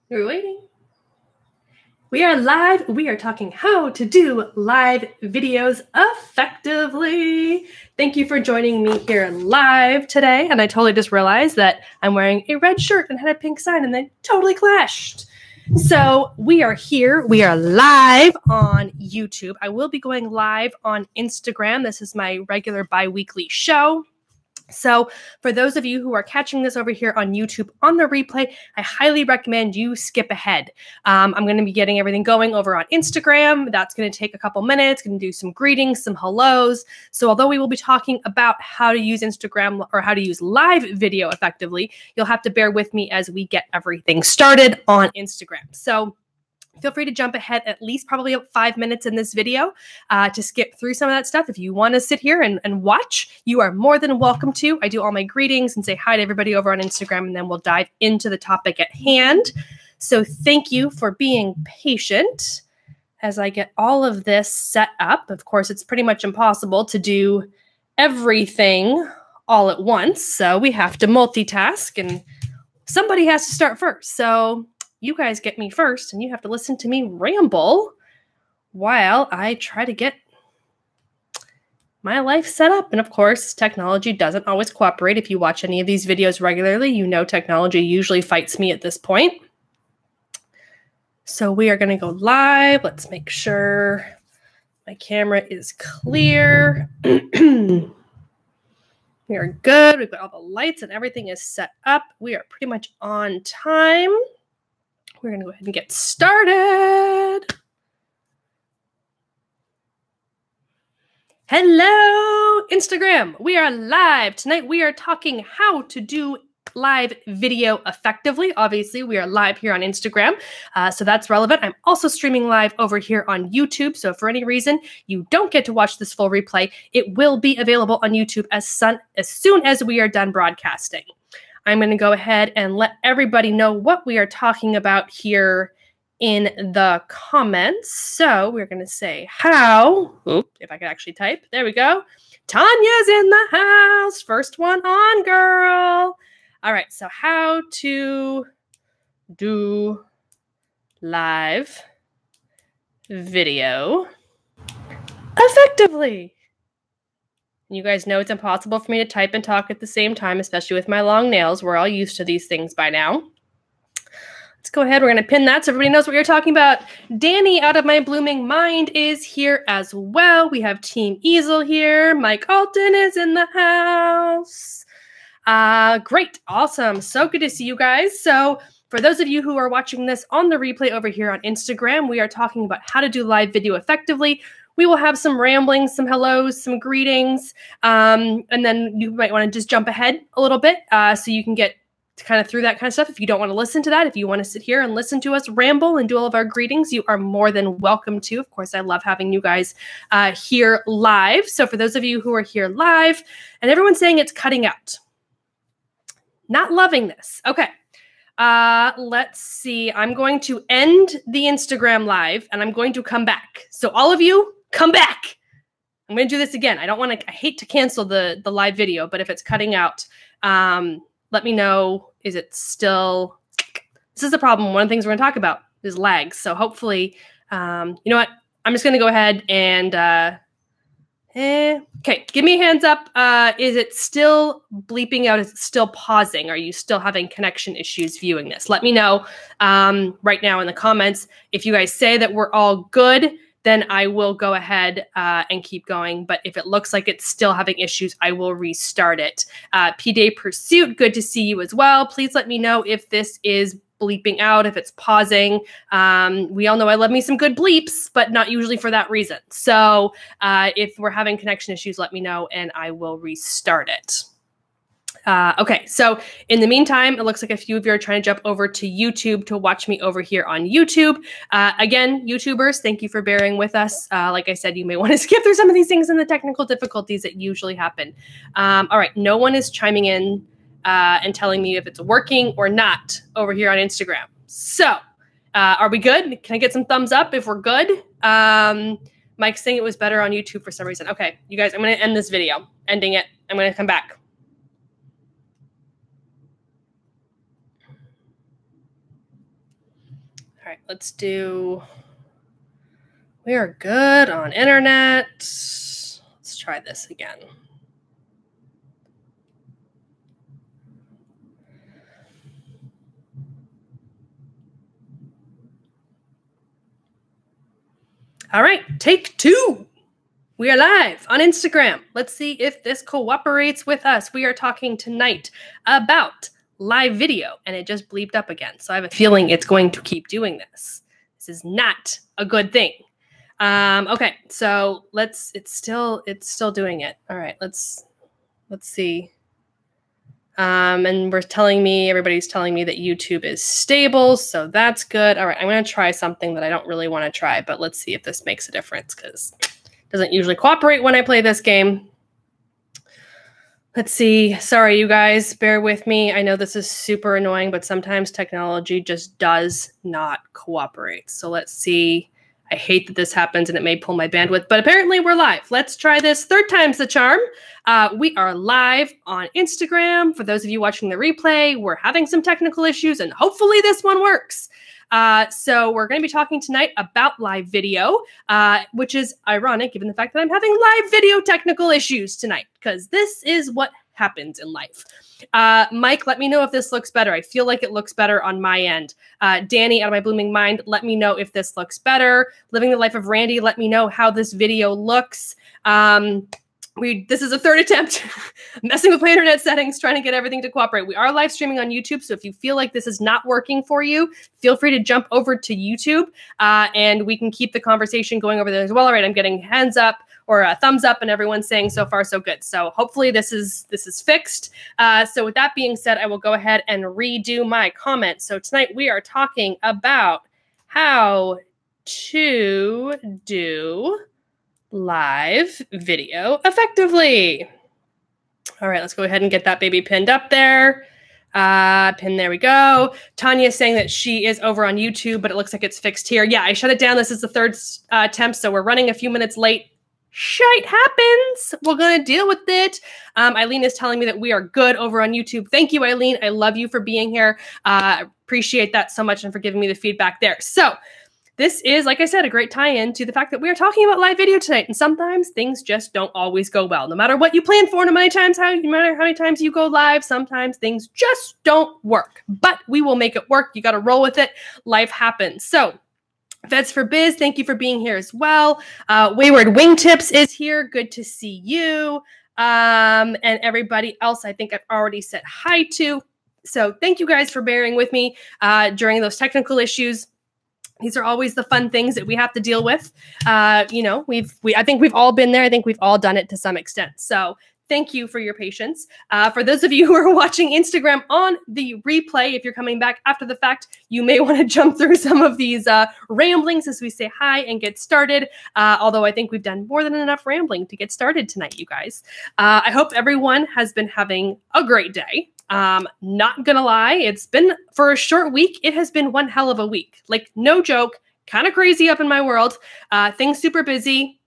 We're waiting. We are live. We are talking how to do live videos effectively. Thank you for joining me here live today. And I totally just realized that I'm wearing a red shirt and had a pink sign and they totally clashed. So we are here. We are live on YouTube. I will be going live on Instagram. This is my regular bi-weekly show. So for those of you who are catching this over here on YouTube on the replay, I highly recommend you skip ahead. I'm going to be getting everything going over on Instagram. That's going to take a couple minutes. Going to do some greetings, some hellos. So although we will be talking about how to use Instagram or how to use live video effectively, you'll have to bear with me as we get everything started on Instagram. So feel free to jump ahead at least probably 5 minutes in this video to skip through some of that stuff. If you want to sit here and watch, you are more than welcome to. I do all my greetings and say hi to everybody over on Instagram, and then we'll dive into the topic at hand. So thank you for being patient as I get all of this set up. Of course, it's pretty much impossible to do everything all at once, so we have to multitask, and somebody has to start first. So you guys get me first, and you have to listen to me ramble while I try to get my life set up. And of course, technology doesn't always cooperate. If you watch any of these videos regularly, you know technology usually fights me at this point. So we are going to go live. Let's make sure my camera is clear. We are good. We've got all the lights and everything is set up. We are pretty much on time. We're going to go ahead and get started. Hello, Instagram. We are live. Tonight we are talking how to do live video effectively. Obviously, we are live here on Instagram, so that's relevant. I'm also streaming live over here on YouTube, so if for any reason you don't get to watch this full replay, it will be available on YouTube as soon as we are done broadcasting. I'm going to go ahead and let everybody know what we are talking about here in the comments. So we're going to say how, if I could actually type, there we go. Tanya's in the house. First one on, girl. All right, so how to do live video effectively. You guys know it's impossible for me to type and talk at the same time, especially with my long nails. We're all used to these things by now. Let's go ahead. We're going to pin that so everybody knows what you're talking about. Danny out of my blooming mind is here as well. We have Team Easel here. Mike Alton is in the house. Great. Awesome. So good to see you guys. So for those of you who are watching this on the replay over here on Instagram, we are talking about how to do live video effectively. We will have some ramblings, some hellos, some greetings, and then you might want to just jump ahead a little bit so you can get kind of through that kind of stuff. If you don't want to listen to that, if you want to sit here and listen to us ramble and do all of our greetings, you are more than welcome to. Of course, I love having you guys here live. So for those of you who are here live, and everyone's saying it's cutting out. Not loving this. Okay. Let's see. I'm going to end the Instagram live and I'm going to come back. So all of you, come back. I'm going to do this again. I hate to cancel the live video, but if it's cutting out, let me know. Is it still, this is the problem. One of the things we're going to talk about is lags. So hopefully, you know what? I'm just going to go ahead and, okay, give me a hands up. Is it still bleeping out? Is it still pausing? Are you still having connection issues viewing this? Let me know right now in the comments. If you guys say that we're all good, then I will go ahead and keep going. But if it looks like it's still having issues, I will restart it. P-Day Pursuit, good to see you as well. Please let me know if this is bleeping out, if it's pausing. We all know I love me some good bleeps, but not usually for that reason. So if we're having connection issues, let me know and I will restart it. Okay, so in the meantime, it looks like a few of you are trying to jump over to YouTube to watch me over here on YouTube. Again, YouTubers, thank you for bearing with us. Like I said, you may want to skip through some of these things and the technical difficulties that usually happen. All right, no one is chiming in and telling me if it's working or not over here on Instagram. So are we good? Can I get some thumbs up if we're good? Mike's saying it was better on YouTube for some reason. Okay, you guys, I'm going to end this video. Ending it. I'm going to come back. All right, let's do, we are good on internet. Let's try this again. All right, take 2. We are live on Instagram. Let's see if this cooperates with us. We are talking tonight about live video, and it just bleeped up again. So I have a feeling it's going to keep doing this. This is not a good thing. Okay, so it's still doing it. All right, let's see. And everybody's telling me that YouTube is stable, so that's good. All right, I'm going to try something that I don't really want to try, but let's see if this makes a difference, because it doesn't usually cooperate when I play this game. Let's see. Sorry, you guys, bear with me. I know this is super annoying, but sometimes technology just does not cooperate. So let's see. I hate that this happens and it may pull my bandwidth, but apparently we're live. Let's try this. 3rd time's the charm. We are live on Instagram. For those of you watching the replay, we're having some technical issues and hopefully this one works. So we're going to be talking tonight about live video, which is ironic given the fact that I'm having live video technical issues tonight, because this is what happens in life. Mike, let me know if this looks better. I feel like it looks better on my end. Danny, out of my blooming mind, let me know if this looks better. Living the Life of Randy, let me know how this video looks. This is a 3rd attempt, messing with my internet settings, trying to get everything to cooperate. We are live streaming on YouTube, so if you feel like this is not working for you, feel free to jump over to YouTube, and we can keep the conversation going over there as well. All right, I'm getting hands up or a thumbs up, and everyone's saying so far so good. So hopefully this is fixed. So with that being said, I will go ahead and redo my comment. So tonight we are talking about how to do live video effectively. All right, let's go ahead and get that baby pinned up there. There we go. Tanya is saying that she is over on YouTube, but it looks like it's fixed here. Yeah, I shut it down. This is the 3rd attempt, so we're running a few minutes late. Shite happens. We're going to deal with it. Eileen is telling me that we are good over on YouTube. Thank you, Eileen. I love you for being here. Appreciate that so much and for giving me the feedback there. So this is, like I said, a great tie-in to the fact that we are talking about live video tonight. And sometimes things just don't always go well. No matter what you plan for, no matter how many times you go live, sometimes things just don't work. But we will make it work. You got to roll with it. Life happens. So Vets for Biz, thank you for being here as well. Wayward Wingtips is here. Good to see you. And everybody else I think I've already said hi to. So thank you guys for bearing with me during those technical issues. These are always the fun things that we have to deal with. I think we've all been there. I think we've all done it to some extent. So thank you for your patience. For those of you who are watching Instagram on the replay, if you're coming back after the fact, you may want to jump through some of these ramblings as we say hi and get started. Although I think we've done more than enough rambling to get started tonight, you guys. I hope everyone has been having a great day. Not gonna lie, it's been, for a short week, it has been one hell of a week. Like, no joke, kind of crazy up in my world. Things super busy.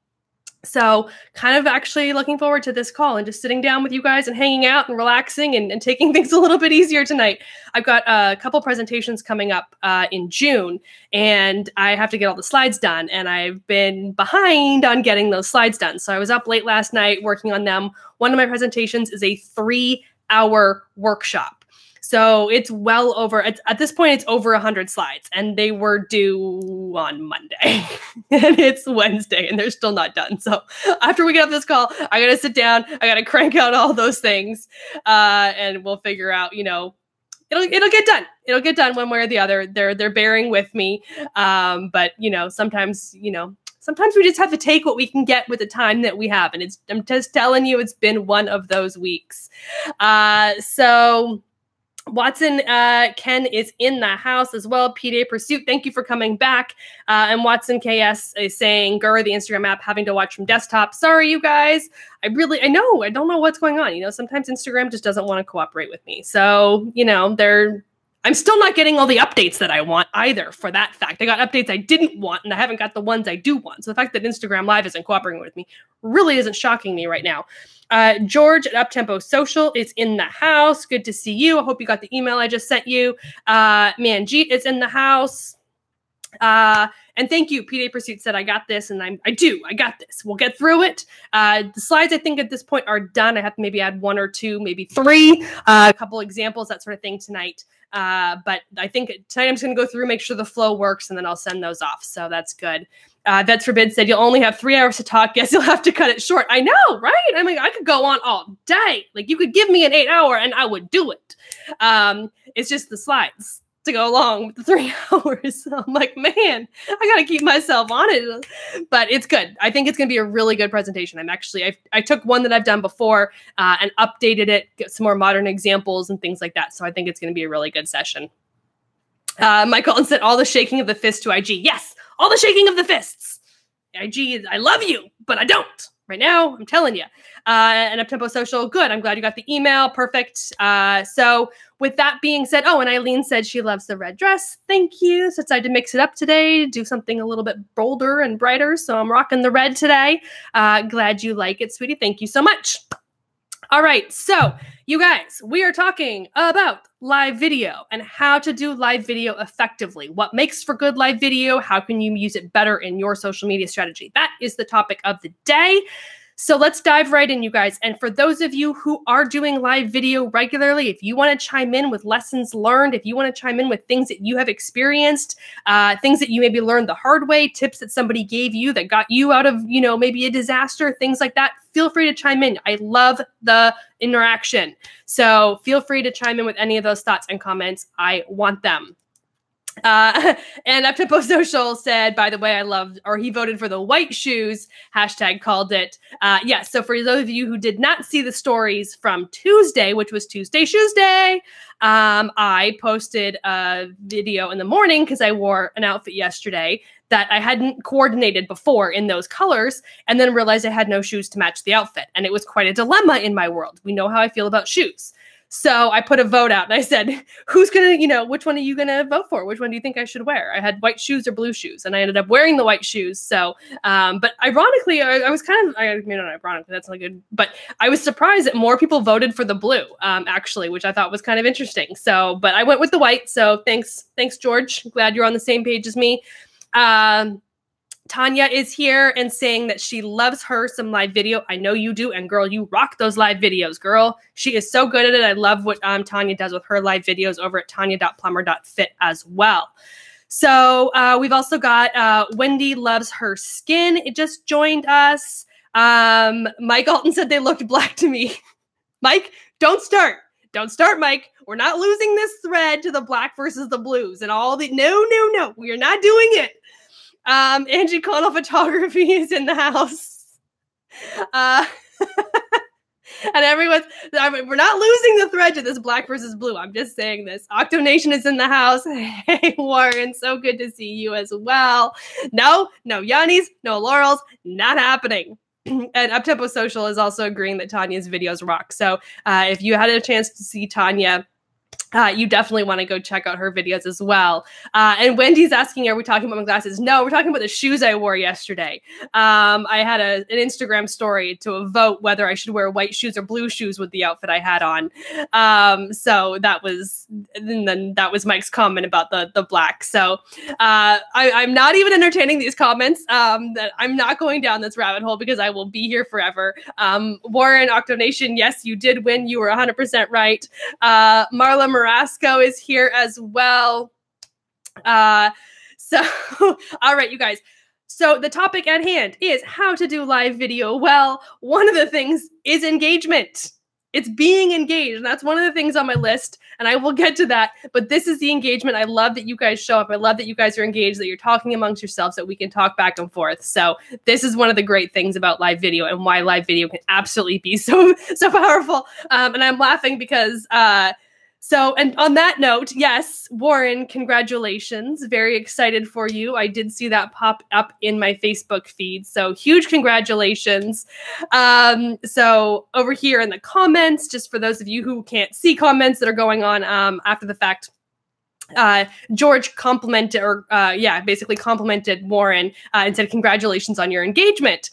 So kind of actually looking forward to this call and just sitting down with you guys and hanging out and relaxing and taking things a little bit easier tonight. I've got a couple presentations coming up in June, and I have to get all the slides done, and I've been behind on getting those slides done. So I was up late last night working on them. One of my presentations is a 3-hour workshop. So it's well over, at this point, it's over 100 slides, and they were due on Monday and it's Wednesday and they're still not done. So after we get off this call, I got to sit down, I got to crank out all those things, and we'll figure out, it'll get done. It'll get done one way or the other. They're bearing with me. But sometimes we just have to take what we can get with the time that we have. And I'm just telling you, it's been one of those weeks. So Watson Ken is in the house as well. PDA Pursuit, thank you for coming back. And Watson KS is saying, Gur, the Instagram app, having to watch from desktop. Sorry, you guys. I don't know what's going on. Sometimes Instagram just doesn't want to cooperate with me. So, I'm still not getting all the updates that I want either, for that fact. I got updates I didn't want, and I haven't got the ones I do want. So the fact that Instagram Live isn't cooperating with me really isn't shocking me right now. George at Uptempo Social is in the house. Good to see you. I hope you got the email I just sent you. Manjeet is in the house. And thank you. PDA Pursuit said, I got this. And I got this. We'll get through it. The slides, I think at this point are done. I have to maybe add 1 or 2, maybe 3, a couple examples, that sort of thing tonight. But I think tonight I'm just going to go through, make sure the flow works, and then I'll send those off. So that's good. Vets Forbid said, you'll only have 3 hours to talk. Guess you'll have to cut it short. I know, right? I mean, I could go on all day. Like, you could give me an 8-hour and I would do it. It's just the slides to go along with the 3 hours. So I'm like, man, I got to keep myself on it. But it's good. I think it's going to be a really good presentation. I took one that I've done before and updated it, get some more modern examples and things like that. So I think it's going to be a really good session. Mike Alton said, all the shaking of the fist to IG. Yes, all the shaking of the fists. IG, I love you, but I don't. Right now, I'm telling you. And Uptempo Social, good. I'm glad you got the email. Perfect. So with that being said, oh, and Eileen said she loves the red dress. Thank you. So I decided to mix it up today, do something a little bit bolder and brighter. So I'm rocking the red today. Glad you like it, sweetie. Thank you so much. All right, so you guys, we are talking about live video and how to do live video effectively. What makes for good live video? How can you use it better in your social media strategy? That is the topic of the day. So let's dive right in, you guys. And for those of you who are doing live video regularly, if you want to chime in with lessons learned, if you want to chime in with things that you have experienced, things that you maybe learned the hard way, tips that somebody gave you that got you out of, maybe a disaster, things like that, feel free to chime in. I love the interaction. So feel free to chime in with any of those thoughts and comments. I want them. And Uptempo Social said, by the way, he voted for the white shoes, # called it. Yeah, so for those of you who did not see the stories from Tuesday, which was Tuesday Shoes Day, I posted a video in the morning because I wore an outfit yesterday that I hadn't coordinated before in those colors, and then realized I had no shoes to match the outfit. And it was quite a dilemma in my world. We know how I feel about shoes. So I put a vote out and I said, who's going to, which one are you going to vote for? Which one do you think I should wear? I had white shoes or blue shoes, and I ended up wearing the white shoes. So, but ironically, I was kind of, not ironically, that's not good, but I was surprised that more people voted for the blue, actually, which I thought was kind of interesting. So, but I went with the white. So thanks, George. Glad you're on the same page as me. Tanya is here and saying that she loves her some live video. I know you do. And girl, you rock those live videos, girl. She is so good at it. I love what Tanya does with her live videos over at tanya.plummer.fit as well. So we've also got Wendy loves her skin. It just joined us. Mike Alton said they looked black to me. Mike, don't start. Don't start, Mike. We're not losing this thread to the black versus the blues and all the, no. We are not doing it. Angie Connell Photography is in the house. And we're not losing the thread to this black versus blue. I'm just saying this. Octonation is in the house. Hey, Warren, so good to see you as well. No Yannis, no Laurels, not happening. And Uptempo Social is also agreeing that Tanya's videos rock. So if you had a chance to see Tanya, you definitely want to go check out her videos as well. And Wendy's asking, are we talking about my glasses? No, we're talking about the shoes I wore yesterday. I had an Instagram story to vote whether I should wear white shoes or blue shoes with the outfit I had on. So that was Mike's comment about the black. So I'm not even entertaining these comments. That I'm not going down this rabbit hole because I will be here forever. Warren, Octonation, yes, you did win. You were 100% right. Marla Marasco is here as well. So, all right, you guys. So the topic at hand is how to do live video well. One of the things is engagement. It's being engaged. And that's one of the things on my list. And I will get to that. But this is the engagement. I love that you guys show up. I love that you guys are engaged, that you're talking amongst yourselves, that we can talk back and forth. So this is one of the great things about live video and why live video can absolutely be so powerful. And I'm laughing because and on that note, yes, Warren, congratulations. Very excited for you. I did see that pop up in my Facebook feed. So huge congratulations. So over here in the comments, just for those of you who can't see comments that are going on after the fact, George complimented, basically complimented Warren and said, congratulations on your engagement.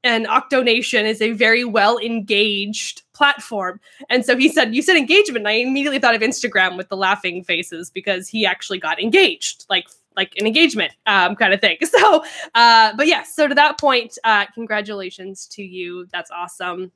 And Octonation is a very well-engaged platform. And so he said, you said engagement. And I immediately thought of Instagram with the laughing faces because he actually got engaged like like an engagement kind of thing. So, but yeah, so to that point, congratulations to you. That's awesome.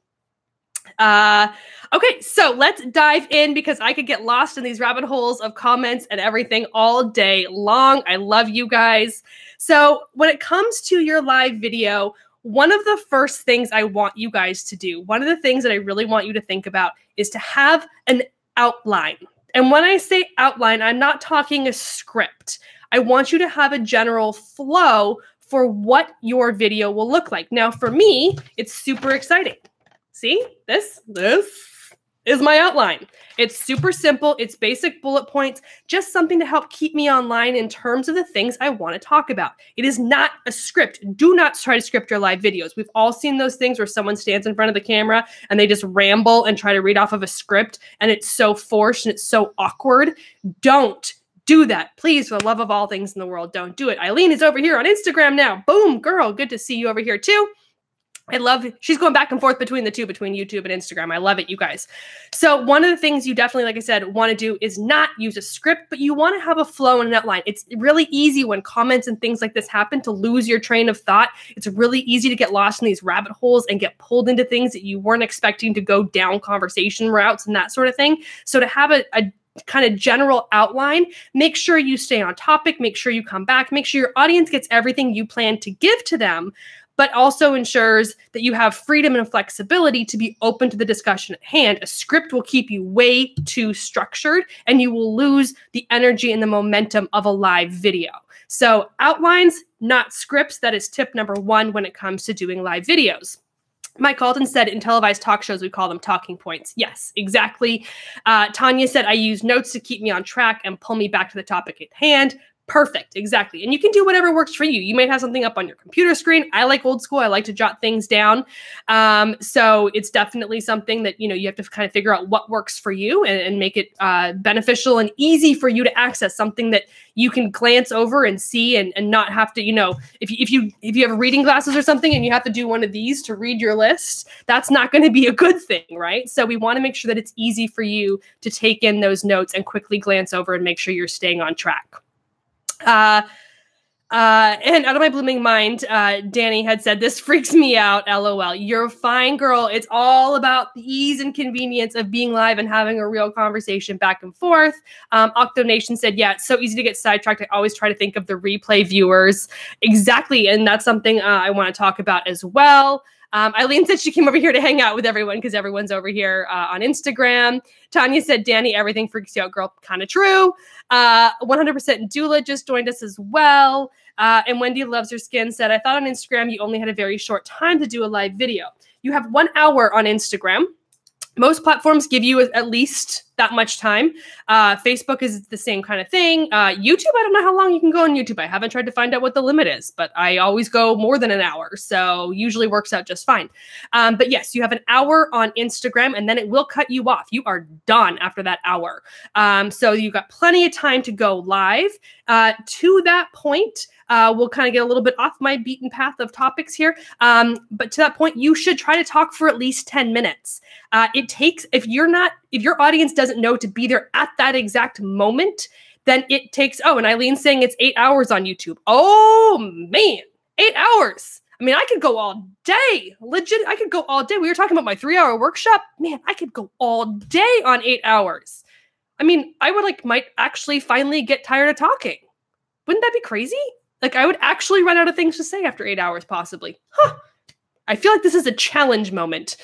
Okay, so let's dive in because I could get lost in these rabbit holes of comments and everything all day long. I love you guys. So when it comes to your live video, one of the first things I want you guys to do, one of the things that I really want you to think about is to have an outline. And when I say outline, I'm not talking a script. I want you to have a general flow for what your video will look like. Now, for me, it's super exciting. See, this is my outline. It's super simple. It's basic bullet points, just something to help keep me online in terms of the things I want to talk about. It is not a script. Do not try to script your live videos. We've all seen those things where someone stands in front of the camera and they just ramble and try to read off of a script, and it's so forced and it's so awkward. Don't do that. Please, for the love of all things in the world, don't do it. Eileen is over here on Instagram now. Boom, girl. Good to see you over here too. I love it. She's going back and forth between the two, between YouTube and Instagram. I love it, you guys. So one of the things you definitely, like I said, want to do is not use a script, but you want to have a flow and an outline. It's really easy when comments and things like this happen to lose your train of thought. It's really easy to get lost in these rabbit holes and get pulled into things that you weren't expecting to go down conversation routes and that sort of thing. So to have a kind of general outline, make sure you stay on topic, make sure you come back, make sure your audience gets everything you plan to give to them, but also ensures that you have freedom and flexibility to be open to the discussion at hand. A script will keep you way too structured and you will lose the energy and the momentum of a live video. So outlines, not scripts. That is tip number one when it comes to doing live videos. Mike Alden said in televised talk shows, we call them talking points. Yes, exactly. Tanya said, I use notes to keep me on track and pull me back to the topic at hand. Perfect. Exactly. And you can do whatever works for you. You might have something up on your computer screen. I like old school. I like to jot things down. So it's definitely something that, you have to kind of figure out what works for you and make it beneficial and easy for you to access, something that you can glance over and see and not have to, if you have reading glasses or something and you have to do one of these to read your list, that's not going to be a good thing, right? So we want to make sure that it's easy for you to take in those notes and quickly glance over and make sure you're staying on track. And out of my blooming mind, Danny had said, this freaks me out, LOL. You're fine, girl. It's all about the ease and convenience of being live and having a real conversation back and forth. Octonation said, yeah, it's so easy to get sidetracked. I always try to think of the replay viewers. Exactly. And that's something I want to talk about as well. Eileen said she came over here to hang out with everyone because everyone's over here on Instagram. Tanya said, Danny, everything freaks you out, girl. Kind of true. 100% Dula just joined us as well. And Wendy Loves Her Skin said, I thought on Instagram you only had a very short time to do a live video. You have 1 hour on Instagram. Most platforms give you at least that much time. Facebook is the same kind of thing. YouTube, I don't know how long you can go on YouTube. I haven't tried to find out what the limit is, but I always go more than an hour. So usually works out just fine. But yes, you have an hour on Instagram and then it will cut you off. You are done after that hour. So you've got plenty of time to go live. To that point, we'll kind of get a little bit off my beaten path of topics here. But to that point, you should try to talk for at least 10 minutes. It takes, if your audience doesn't know to be there at that exact moment, then it takes, and Eileen's saying it's 8 hours on YouTube. Oh man, 8 hours. I mean, I could go all day. Legit, I could go all day. We were talking about my 3-hour workshop. Man, I could go all day on 8 hours. I mean, I would might actually finally get tired of talking. Wouldn't that be crazy? I would actually run out of things to say after 8 hours, possibly. Huh. I feel like this is a challenge moment.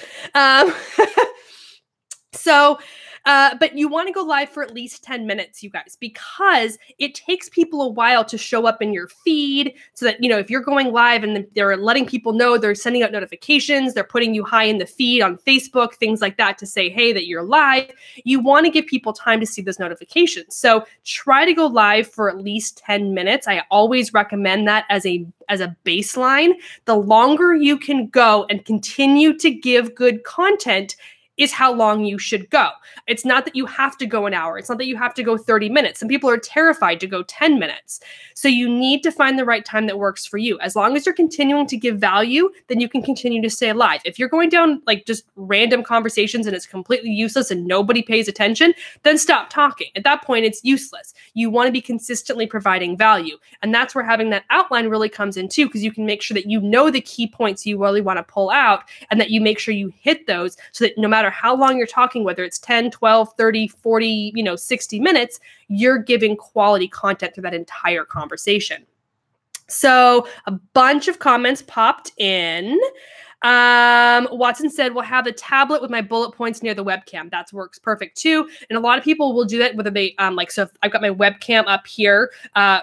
But you want to go live for at least 10 minutes, you guys, because it takes people a while to show up in your feed so that, if you're going live and they're letting people know, they're sending out notifications, they're putting you high in the feed on Facebook, things like that to say, hey, that you're live. You want to give people time to see those notifications. So try to go live for at least 10 minutes. I always recommend that as a baseline. The longer you can go and continue to give good content, is how long you should go. It's not that you have to go an hour. It's not that you have to go 30 minutes. Some people are terrified to go 10 minutes. So you need to find the right time that works for you. As long as you're continuing to give value, then you can continue to stay alive. If you're going down like just random conversations and it's completely useless and nobody pays attention, then stop talking. At that point, it's useless. You want to be consistently providing value. And that's where having that outline really comes in too, because you can make sure that you know the key points you really want to pull out and that you make sure you hit those so that no matter how long you're talking, whether it's 10, 12, 30, 40, 60 minutes, you're giving quality content through that entire conversation. So a bunch of comments popped in. Watson said, we'll have the tablet with my bullet points near the webcam. That works perfect too. And a lot of people will do that, whether they, so if I've got my webcam up here,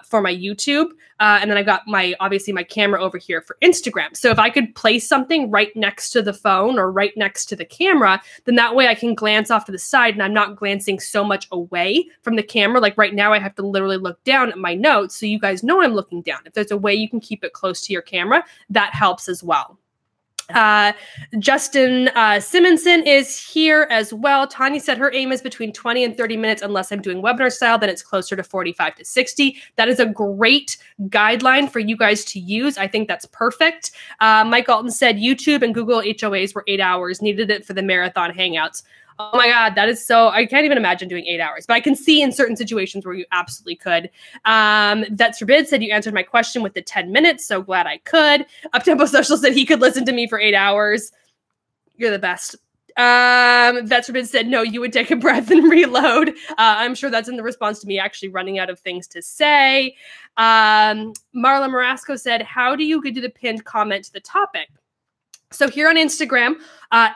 for my YouTube, and then I've got obviously my camera over here for Instagram. So if I could place something right next to the phone or right next to the camera, then that way I can glance off to the side and I'm not glancing so much away from the camera. Like right now I have to literally look down at my notes so you guys know I'm looking down. If there's a way you can keep it close to your camera, that helps as well. Justin Simonson is here as well. Tanya said her aim is between 20 and 30 minutes unless I'm doing webinar style, then it's closer to 45 to 60. That is a great guideline for you guys to use. I think that's perfect. Mike Alton said YouTube and Google HOAs were 8 hours, needed it for the marathon hangouts. Oh my God, that is so, I can't even imagine doing 8 hours, but I can see in certain situations where you absolutely could. That's Forbid said you answered my question with the 10 minutes. So glad I could. Uptempo Social said he could listen to me for 8 hours. You're the best. That's Forbid said, no, you would take a breath and reload. I'm sure that's in the response to me actually running out of things to say. Marla Marasco said, how do you do the pinned comment to the topic? So here on Instagram,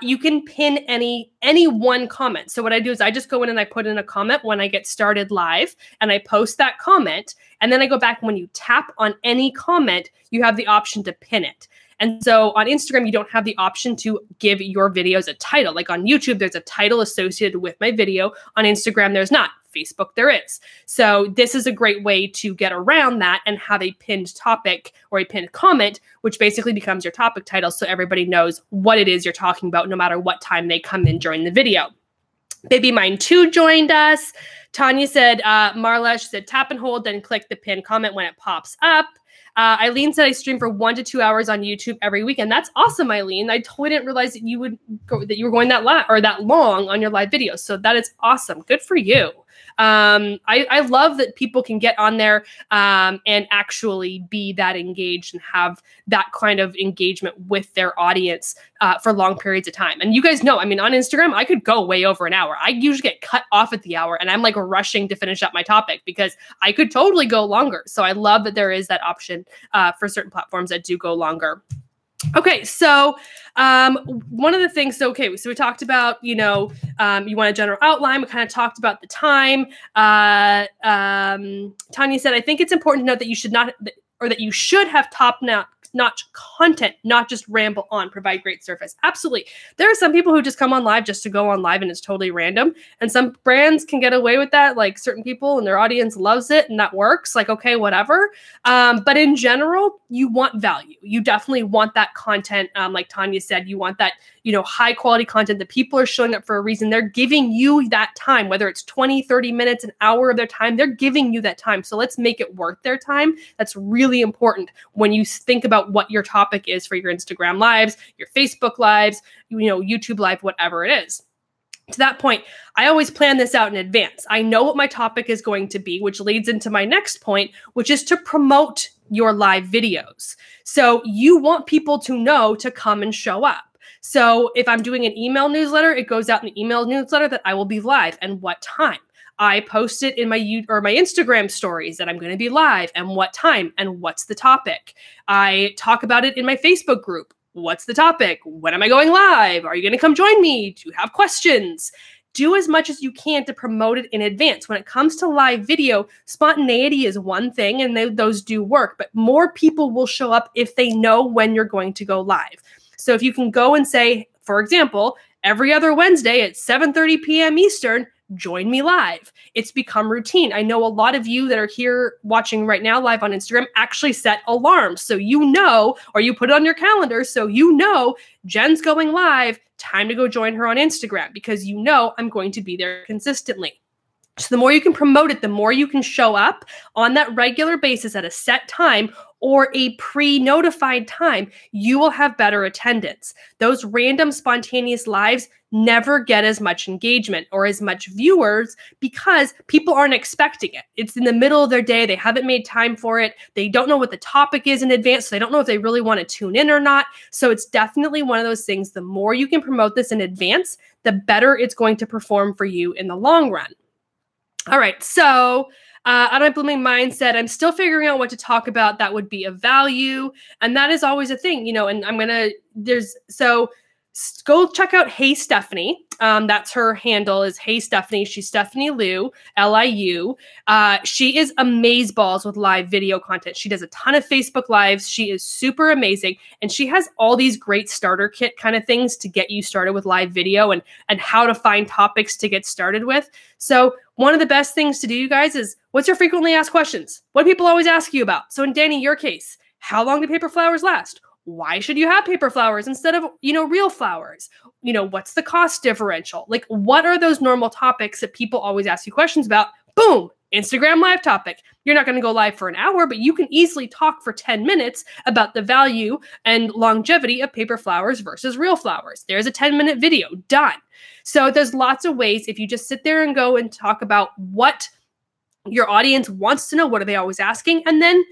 you can pin any one comment. So what I do is I just go in and I put in a comment when I get started live and I post that comment. And then I go back, when you tap on any comment, you have the option to pin it. And so on Instagram, you don't have the option to give your videos a title. Like on YouTube, there's a title associated with my video. On Instagram, there's not. Facebook, there is. So this is a great way to get around that and have a pinned topic or a pinned comment, which basically becomes your topic title. So everybody knows what it is you're talking about, no matter what time they come in during the video. Baby Mine 2 joined us. Tanya said, Marla, she said, tap and hold, then click the pinned comment when it pops up. Eileen said I stream for 1 to 2 hours on YouTube every week, and that's awesome, Eileen. I totally didn't realize that you were going that long on your live videos. So that is awesome. Good for you. I love that people can get on there and actually be that engaged and have that kind of engagement with their audience for long periods of time. And you guys know, I mean, on Instagram, I could go way over an hour. I usually get cut off at the hour and I'm like rushing to finish up my topic because I could totally go longer. So I love that there is that option for certain platforms that do go longer. Okay, so one of the things, so we talked about, you want a general outline. We kind of talked about the time. Tanya said, I think it's important to note that you should not, or that you should have top-notch content, not just ramble on, provide great service. Absolutely. There are some people who just come on live just to go on live and it's totally random. And some brands can get away with that. Like certain people and their audience loves it and that works. Like, okay, whatever. But in general, you want value. You definitely want that content. Like Tanya said, you want that, high quality content that people are showing up for a reason. They're giving you that time, whether it's 20, 30 minutes, an hour of their time, they're giving you that time. So let's make it worth their time. That's really important when you think about what your topic is for your Instagram lives, your Facebook lives, YouTube live, whatever it is. To that point, I always plan this out in advance. I know what my topic is going to be, which leads into my next point, which is to promote your live videos. So you want people to know to come and show up. So if I'm doing an email newsletter, it goes out in the email newsletter that I will be live and what time. I post it in my Instagram stories that I'm going to be live and what time and what's the topic. I talk about it in my Facebook group. What's the topic? When am I going live? Are you going to come join me? Do you have questions? Do as much as you can to promote it in advance. When it comes to live video, spontaneity is one thing and those do work, but more people will show up if they know when you're going to go live. So if you can go and say, for example, every other Wednesday at 7:30 p.m. Eastern, join me live. It's become routine. I know a lot of you that are here watching right now live on Instagram actually set alarms. So you know, or you put it on your calendar so you know Jen's going live, time to go join her on Instagram because you know I'm going to be there consistently. So the more you can promote it, the more you can show up on that regular basis at a set time or a pre-notified time, you will have better attendance. Those random spontaneous lives never get as much engagement or as much viewers because people aren't expecting it. It's in the middle of their day. They haven't made time for it. They don't know what the topic is in advance. So they don't know if they really want to tune in or not. So it's definitely one of those things. The more you can promote this in advance, the better it's going to perform for you in the long run. All right, so On My Blooming Mind said, I'm still figuring out what to talk about that would be of value. And that is always a thing, you know, and I'm going to, go check out Hey Stephanie. That's her handle is Hey Stephanie. She's Stephanie Liu, Liu. She is amazeballs with live video content. She does a ton of Facebook lives. She is super amazing. And she has all these great starter kit kind of things to get you started with live video and how to find topics to get started with. So one of the best things to do, you guys, is what's your frequently asked questions? What do people always ask you about? So in Danny, your case, how long do paper flowers last? Why should you have paper flowers instead of, real flowers? What's the cost differential? Like, what are those normal topics that people always ask you questions about? Boom, Instagram live topic. You're not going to go live for an hour, but you can easily talk for 10 minutes about the value and longevity of paper flowers versus real flowers. There's a 10-minute video, done. So there's lots of ways if you just sit there and go and talk about what your audience wants to know, what are they always asking, and then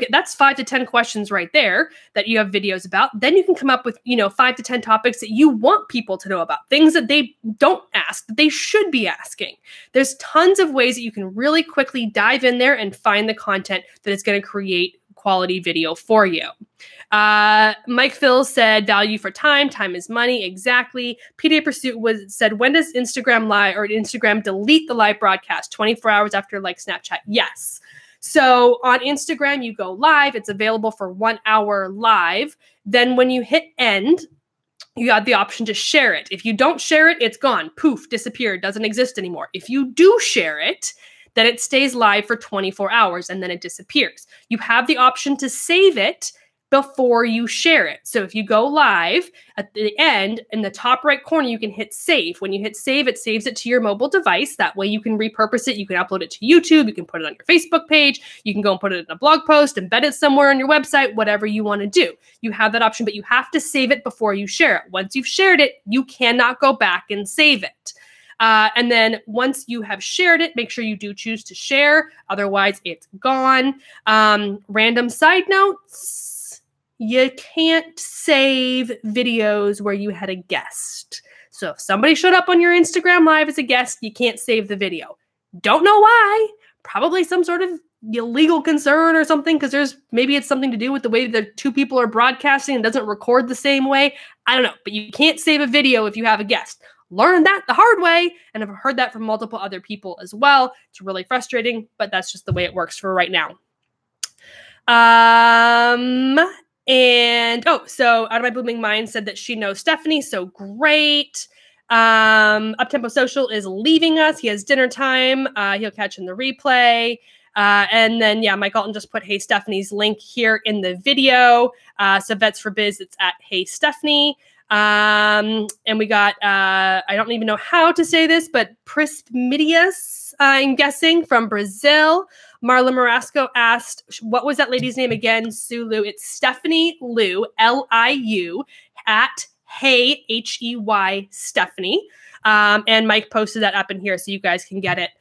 that's 5 to 10 questions right there that you have videos about. Then you can come up with, 5 to 10 topics that you want people to know about, things that they don't ask, that they should be asking. There's tons of ways that you can really quickly dive in there and find the content that is going to create quality video for you. Mike Phil said, value for time. Time is money. Exactly. PDA Pursuit said, when does Instagram live or Instagram delete the live broadcast? 24 hours after like Snapchat? Yes. So on Instagram, you go live. It's available for 1 hour live. Then when you hit end, you have the option to share it. If you don't share it, it's gone. Poof, disappeared, doesn't exist anymore. If you do share it, then it stays live for 24 hours and then it disappears. You have the option to save it before you share it. So if you go live at the end, in the top right corner, you can hit save. When you hit save, it saves it to your mobile device. That way you can repurpose it. You can upload it to YouTube. You can put it on your Facebook page. You can go and put it in a blog post, embed it somewhere on your website, whatever you want to do. You have that option, but you have to save it before you share it. Once you've shared it, you cannot go back and save it. And then once you have shared it, make sure you do choose to share. Otherwise, it's gone. Random side notes. You can't save videos where you had a guest. So if somebody showed up on your Instagram live as a guest, you can't save the video. Don't know why. Probably some sort of legal concern or something, because maybe it's something to do with the way that two people are broadcasting and doesn't record the same way. I don't know, but you can't save a video if you have a guest. Learn that the hard way, and I've heard that from multiple other people as well. It's really frustrating, but that's just the way it works for right now. So Out of My Blooming Mind said that she knows Stephanie, so great. Uptempo Social is leaving us. He has dinner time. He'll catch in the replay. And then, Mike Alton just put Hey Stephanie's link here in the video. So Vets for Biz, it's at Hey Stephanie. And we got, I don't even know how to say this, but Prismidius, I'm guessing, from Brazil. Marla Marasco asked, what was that lady's name again? Sulu. It's Stephanie Liu, Liu, at Hey, Hey, Stephanie. And Mike posted that up in here so you guys can get it.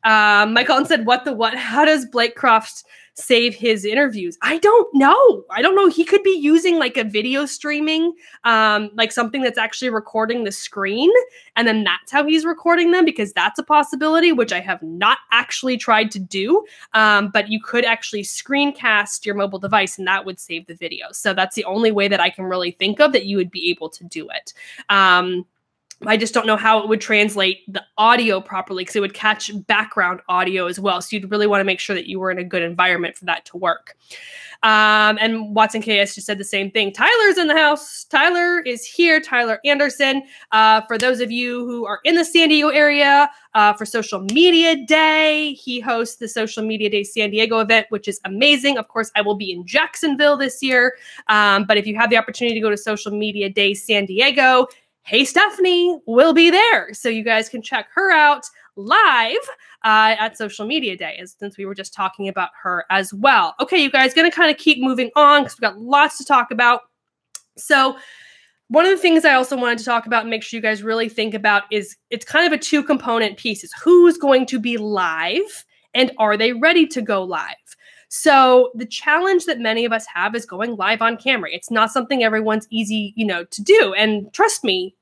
Mike Alton said, what? How does Blake Croft save his interviews? I don't know. He could be using like a video streaming, like something that's actually recording the screen. And then that's how he's recording them, because that's a possibility, which I have not actually tried to do. But you could actually screencast your mobile device and that would save the video. So that's the only way that I can really think of that you would be able to do it. I just don't know how it would translate the audio properly because it would catch background audio as well. So you'd really want to make sure that you were in a good environment for that to work. And Watson KS just said the same thing. Tyler's in the house. Tyler is here. Tyler Anderson. For those of you who are in the San Diego area, for Social Media Day, he hosts the Social Media Day San Diego event, which is amazing. Of course, I will be in Jacksonville this year. But if you have the opportunity to go to Social Media Day San Diego, Hey Stephanie will be there. So you guys can check her out live at Social Media Day, since we were just talking about her as well. Okay, you guys, going to kind of keep moving on because we've got lots to talk about. So one of the things I also wanted to talk about and make sure you guys really think about is it's kind of a 2-component piece. Is who's going to be live and are they ready to go live? So the challenge that many of us have is going live on camera. It's not something everyone's easy, to do. And trust me,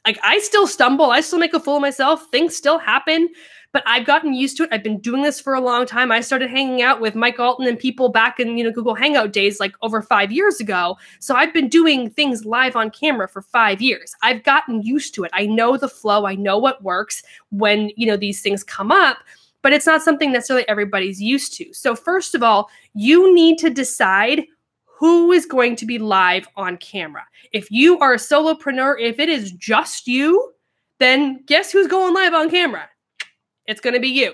like I still stumble. I still make a fool of myself. Things still happen, but I've gotten used to it. I've been doing this for a long time. I started hanging out with Mike Alton and people back in, Google Hangout days, like over 5 years ago. So I've been doing things live on camera for 5 years. I've gotten used to it. I know the flow. I know what works when, these things come up. But it's not something necessarily everybody's used to. So first of all, you need to decide who is going to be live on camera. If you are a solopreneur, if it is just you, then guess who's going live on camera? It's going to be you.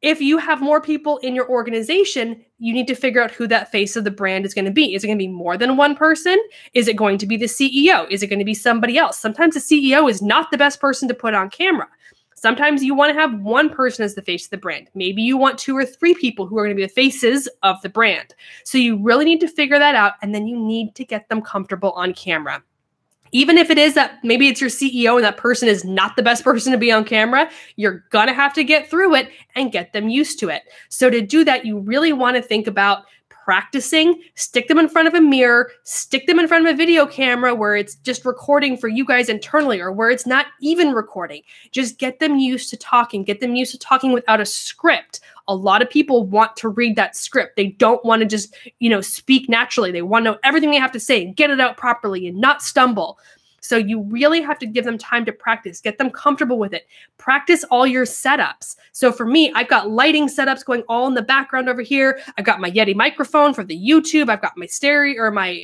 If you have more people in your organization, you need to figure out who that face of the brand is going to be. Is it going to be more than one person? Is it going to be the CEO? Is it going to be somebody else? Sometimes the CEO is not the best person to put on camera. Sometimes you want to have one person as the face of the brand. Maybe you want 2 or 3 people who are going to be the faces of the brand. So you really need to figure that out, and then you need to get them comfortable on camera. Even if it is that maybe it's your CEO and that person is not the best person to be on camera, you're going to have to get through it and get them used to it. So to do that, you really want to think about practicing, stick them in front of a mirror, stick them in front of a video camera where it's just recording for you guys internally or where it's not even recording. Just get them used to talking, without a script. A lot of people want to read that script. They don't want to just, speak naturally. They want to know everything they have to say and get it out properly and not stumble. So you really have to give them time to practice, get them comfortable with it. Practice all your setups. So for me, I've got lighting setups going all in the background over here. I've got my Yeti microphone for the YouTube. I've got my stereo or my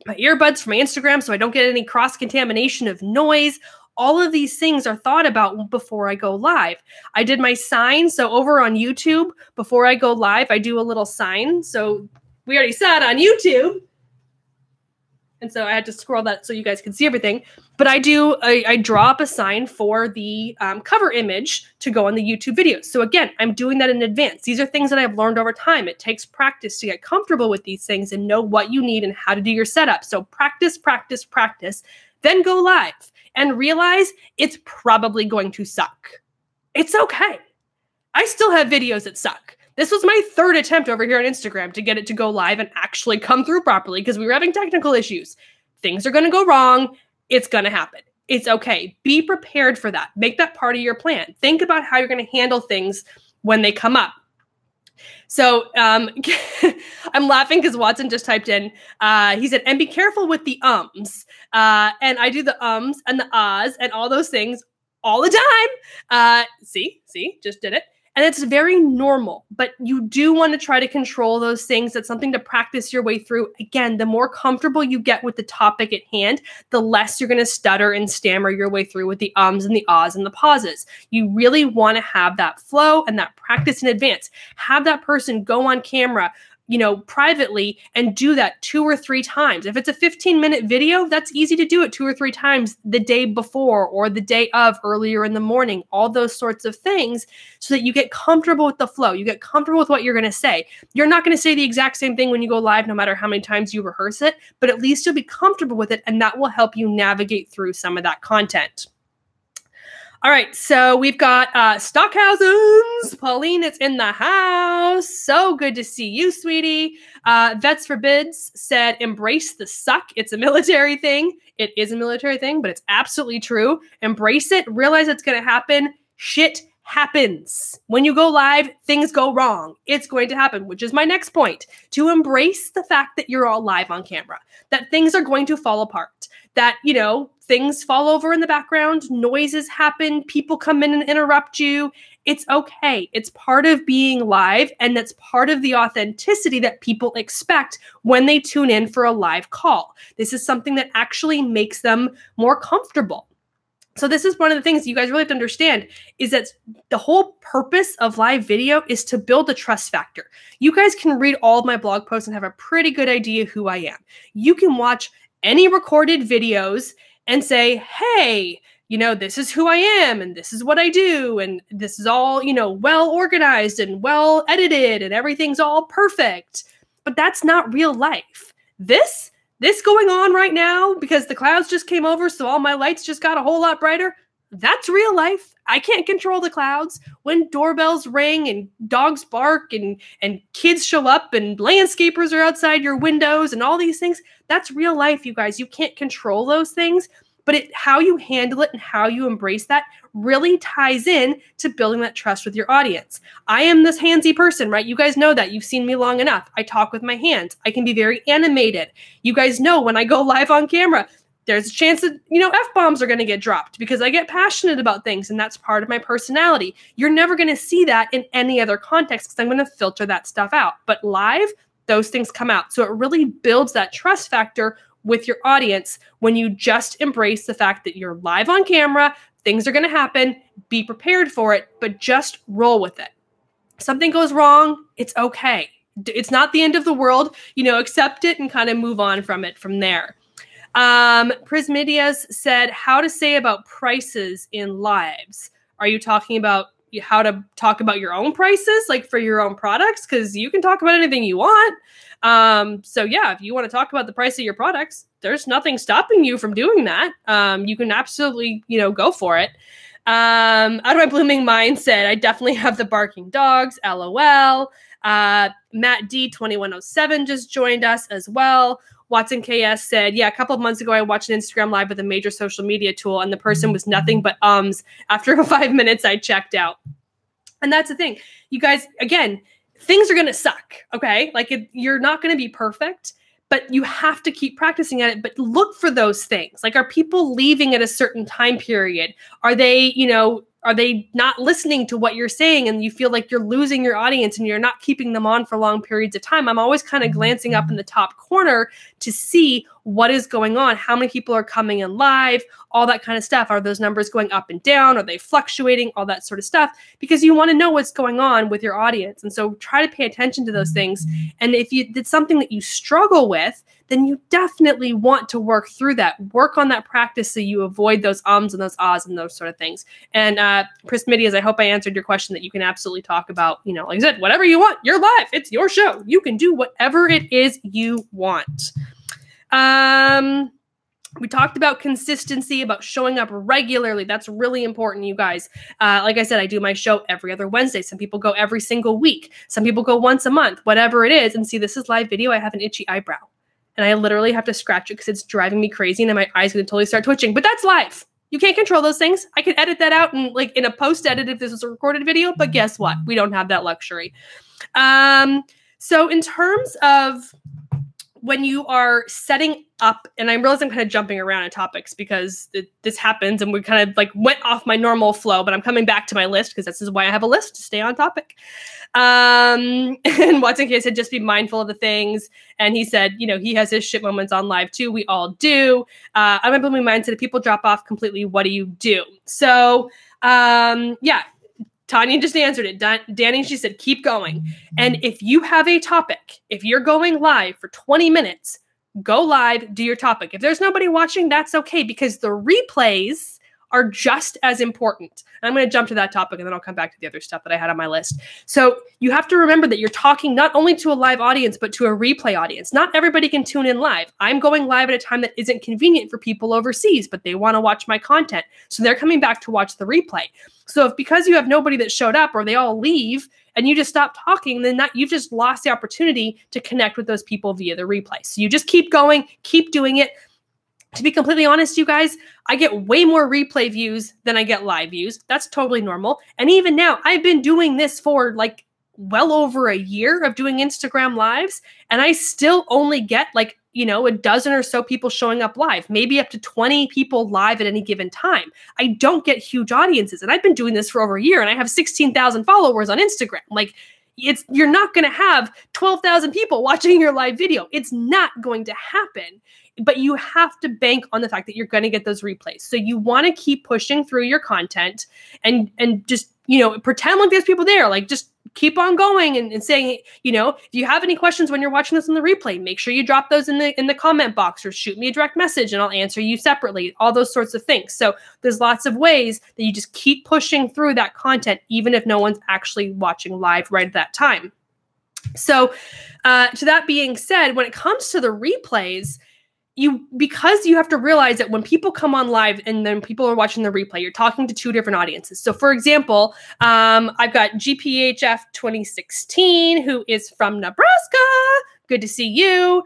earbuds for my Instagram so I don't get any cross-contamination of noise. All of these things are thought about before I go live. I did my sign. So over on YouTube, before I go live, I do a little sign. So we already saw it on YouTube. And so I had to scroll that so you guys can see everything. But I draw up a sign for the cover image to go on the YouTube videos. So again, I'm doing that in advance. These are things that I've learned over time. It takes practice to get comfortable with these things and know what you need and how to do your setup. So practice, practice, practice, then go live and realize it's probably going to suck. It's okay. I still have videos that suck. This was my 3rd attempt over here on Instagram to get it to go live and actually come through properly because we were having technical issues. Things are going to go wrong. It's going to happen. It's okay. Be prepared for that. Make that part of your plan. Think about how you're going to handle things when they come up. So I'm laughing because Watson just typed in, he said, and be careful with the ums. And I do the ums and the ahs and all those things all the time. See, just did it. And it's very normal, but you do want to try to control those things. That's something to practice your way through. Again, the more comfortable you get with the topic at hand, the less you're going to stutter and stammer your way through with the ums and the ahs and the pauses. You really want to have that flow and that practice in advance. Have that person go on camera, privately and do that 2 or 3 times. If it's a 15-minute video, that's easy to do it 2 or 3 times the day before or the day of earlier in the morning, all those sorts of things so that you get comfortable with the flow. You get comfortable with what you're going to say. You're not going to say the exact same thing when you go live, no matter how many times you rehearse it, but at least you'll be comfortable with it and that will help you navigate through some of that content. All right, so we've got Stockhausen's. Pauline is in the house. So good to see you, sweetie. Vets for Bids said, embrace the suck. It's a military thing. It is a military thing, but it's absolutely true. Embrace it. Realize it's going to happen. Shit happens. When you go live, things go wrong. It's going to happen, which is my next point. To embrace the fact that you're all live on camera, that things are going to fall apart, that, you know, things fall over in the background, noises happen, people come in and interrupt you. It's okay. It's part of being live, and that's part of the authenticity that people expect when they tune in for a live call. This is something that actually makes them more comfortable. So this is one of the things you guys really have to understand, is that the whole purpose of live video is to build a trust factor. You guys can read all of my blog posts and have a pretty good idea who I am. You can watch any recorded videos and say, hey, you know, this is who I am, and this is what I do, and this is all, you know, well organized and well edited, and everything's all perfect. But that's not real life. This going on right now, because the clouds just came over, so all my lights just got a whole lot brighter, that's real life. I can't control the clouds. When doorbells ring and dogs bark and kids show up and landscapers are outside your windows and all these things, that's real life, you guys. You can't control those things, but how you handle it and how you embrace that really ties in to building that trust with your audience. I am this handsy person, right? You guys know that. You've seen me long enough. I talk with my hands. I can be very animated. You guys know when I go live on camera, there's a chance that, you know, F-bombs are going to get dropped because I get passionate about things, and that's part of my personality. You're never going to see that in any other context because I'm going to filter that stuff out. But live, those things come out. So it really builds that trust factor with your audience when you just embrace the fact that you're live on camera, things are going to happen, be prepared for it, but just roll with it. Something goes wrong, it's okay. It's not the end of the world, you know, accept it and kind of move on from it from there. Prismidias said, how to say about prices in lives. Are you talking about how to talk about your own prices, like for your own products? Because you can talk about anything you want. So yeah, if you want to talk about the price of your products, there's nothing stopping you from doing that. You can absolutely, you know, go for it. Out of my blooming mind said, I definitely have the barking dogs, LOL. Matt D 2107 just joined us as well. Watson KS said, yeah, a couple of months ago, I watched an Instagram live with a major social media tool, and the person was nothing but ums. After 5 minutes, I checked out. And that's the thing. You guys, again, things are going to suck, okay? Like, you're not going to be perfect, but you have to keep practicing at it. But look for those things. Like, are people leaving at a certain time period? Are they, you know, are they not listening to what you're saying and you feel like you're losing your audience and you're not keeping them on for long periods of time? I'm always kind of glancing up in the top corner to see what is going on, how many people are coming in live, all that kind of stuff. Are those numbers going up and down? Are they fluctuating? All that sort of stuff, because you want to know what's going on with your audience. And so try to pay attention to those things. And if you did something that you struggle with, then you definitely want to work through that. Work on that practice so you avoid those ums and those ahs and those sort of things. And Prismidias, I hope I answered your question that you can absolutely talk about, you know, like I said, whatever you want. You're live. It's your show. You can do whatever it is you want. We talked about consistency, about showing up regularly. That's really important, you guys. Like I said, I do my show every other Wednesday. Some people go every single week. Some people go once a month, whatever it is. And see, this is live video. I have an itchy eyebrow. And I literally have to scratch it because it's driving me crazy and then my eyes are going to totally start twitching. But that's live. You can't control those things. I could edit that out and like in a post edit if this was a recorded video. But guess what? We don't have that luxury. So in terms of when you are setting up, and I realize I'm kind of jumping around in topics because this happens and we kind of like went off my normal flow, but I'm coming back to my list because this is why I have a list to stay on topic. And Watson K said, just be mindful of the things. And he said, you know, he has his shit moments on live too. We all do. I'm a blooming mindset. If people drop off completely, what do you do? So, yeah. Tanya just answered it. Danny, she said, keep going. And if you have a topic, if you're going live for 20 minutes, go live, do your topic. If there's nobody watching, that's okay, because the replays are just as important. And I'm going to jump to that topic and then I'll come back to the other stuff that I had on my list. So you have to remember that you're talking not only to a live audience, but to a replay audience. Not everybody can tune in live. I'm going live at a time that isn't convenient for people overseas, but they want to watch my content. So they're coming back to watch the replay. So if because you have nobody that showed up or they all leave and you just stop talking, then you've just lost the opportunity to connect with those people via the replay. So you just keep going, keep doing it. To be completely honest, you guys, I get way more replay views than I get live views. That's totally normal. And even now, I've been doing this for like well over a year of doing Instagram lives, and I still only get like, a dozen or so people showing up live, maybe up to 20 people live at any given time. I don't get huge audiences, and I've been doing this for over a year, and I have 16,000 followers on Instagram. Like, you're not going to have 12,000 people watching your live video. It's not going to happen. But you have to bank on the fact that you're going to get those replays. So you want to keep pushing through your content and just, pretend like there's people there. Like, just keep on going and saying, if you have any questions when you're watching this on the replay, make sure you drop those in the comment box or shoot me a direct message and I'll answer you separately, all those sorts of things. So there's lots of ways that you just keep pushing through that content, even if no one's actually watching live right at that time. So to that being said, when it comes to the replays, because you have to realize that when people come on live and then people are watching the replay, you're talking to two different audiences. So for example, I've got GPHF 2016, who is from Nebraska. Good to see you.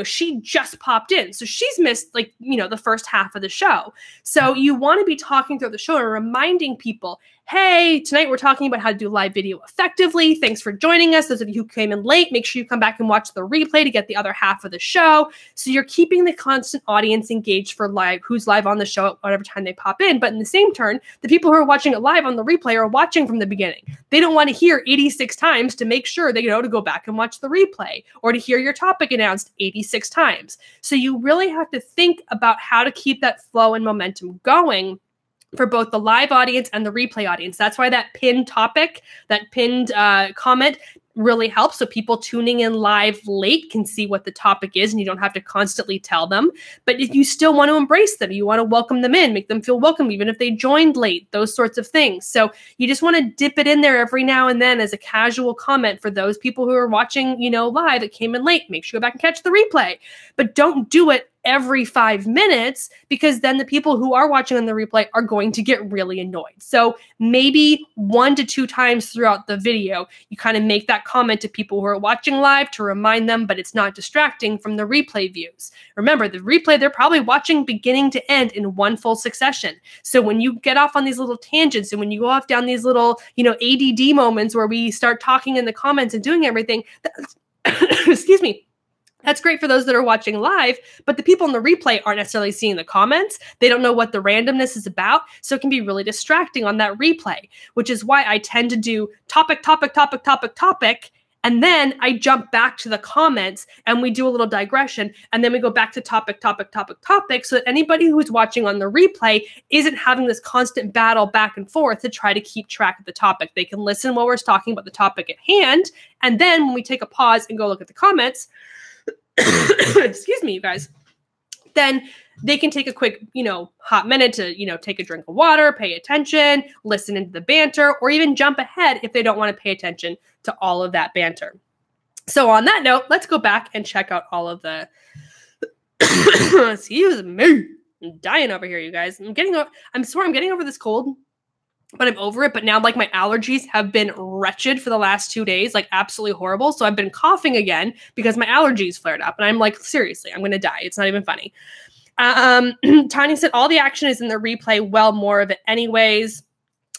She just popped in. So she's missed the first half of the show. So you want to be talking through the show and reminding people, hey, tonight we're talking about how to do live video effectively. Thanks for joining us. Those of you who came in late, make sure you come back and watch the replay to get the other half of the show. So you're keeping the constant audience engaged for live, who's live on the show at whatever time they pop in. But in the same turn, the people who are watching it live on the replay are watching from the beginning. They don't want to hear 86 times to make sure they to go back and watch the replay, or to hear your topic announced 86 times. So you really have to think about how to keep that flow and momentum going for both the live audience and the replay audience. That's why that pinned topic, that pinned comment really helps. So people tuning in live late can see what the topic is and you don't have to constantly tell them. But if you still want to embrace them, you want to welcome them in, make them feel welcome, even if they joined late, those sorts of things. So you just want to dip it in there every now and then as a casual comment for those people who are watching, live that came in late. Make sure you go back and catch the replay. But don't do it every 5 minutes, because then the people who are watching on the replay are going to get really annoyed. So maybe 1 to 2 times throughout the video, you kind of make that comment to people who are watching live to remind them, but it's not distracting from the replay views. Remember, the replay, they're probably watching beginning to end in one full succession. So when you get off on these little tangents and when you go off down these little, ADD moments where we start talking in the comments and doing everything, excuse me, that's great for those that are watching live, but the people in the replay aren't necessarily seeing the comments. They don't know what the randomness is about, so it can be really distracting on that replay, which is why I tend to do topic, and then I jump back to the comments and we do a little digression, and then we go back to topic, so that anybody who's watching on the replay isn't having this constant battle back and forth to try to keep track of the topic. They can listen while we're talking about the topic at hand, and then when we take a pause and go look at the comments, excuse me, you guys, then they can take a quick, hot minute to, take a drink of water, pay attention, listen into the banter, or even jump ahead if they don't want to pay attention to all of that banter. So on that note, let's go back and check out all of the, excuse me, I'm dying over here, you guys. I'm getting over this cold, but I'm over it. But now, my allergies have been wretched for the last 2 days, absolutely horrible. So I've been coughing again because my allergies flared up. And I'm seriously, I'm going to die. It's not even funny. Tanya said, all the action is in the replay. Well, more of it anyways.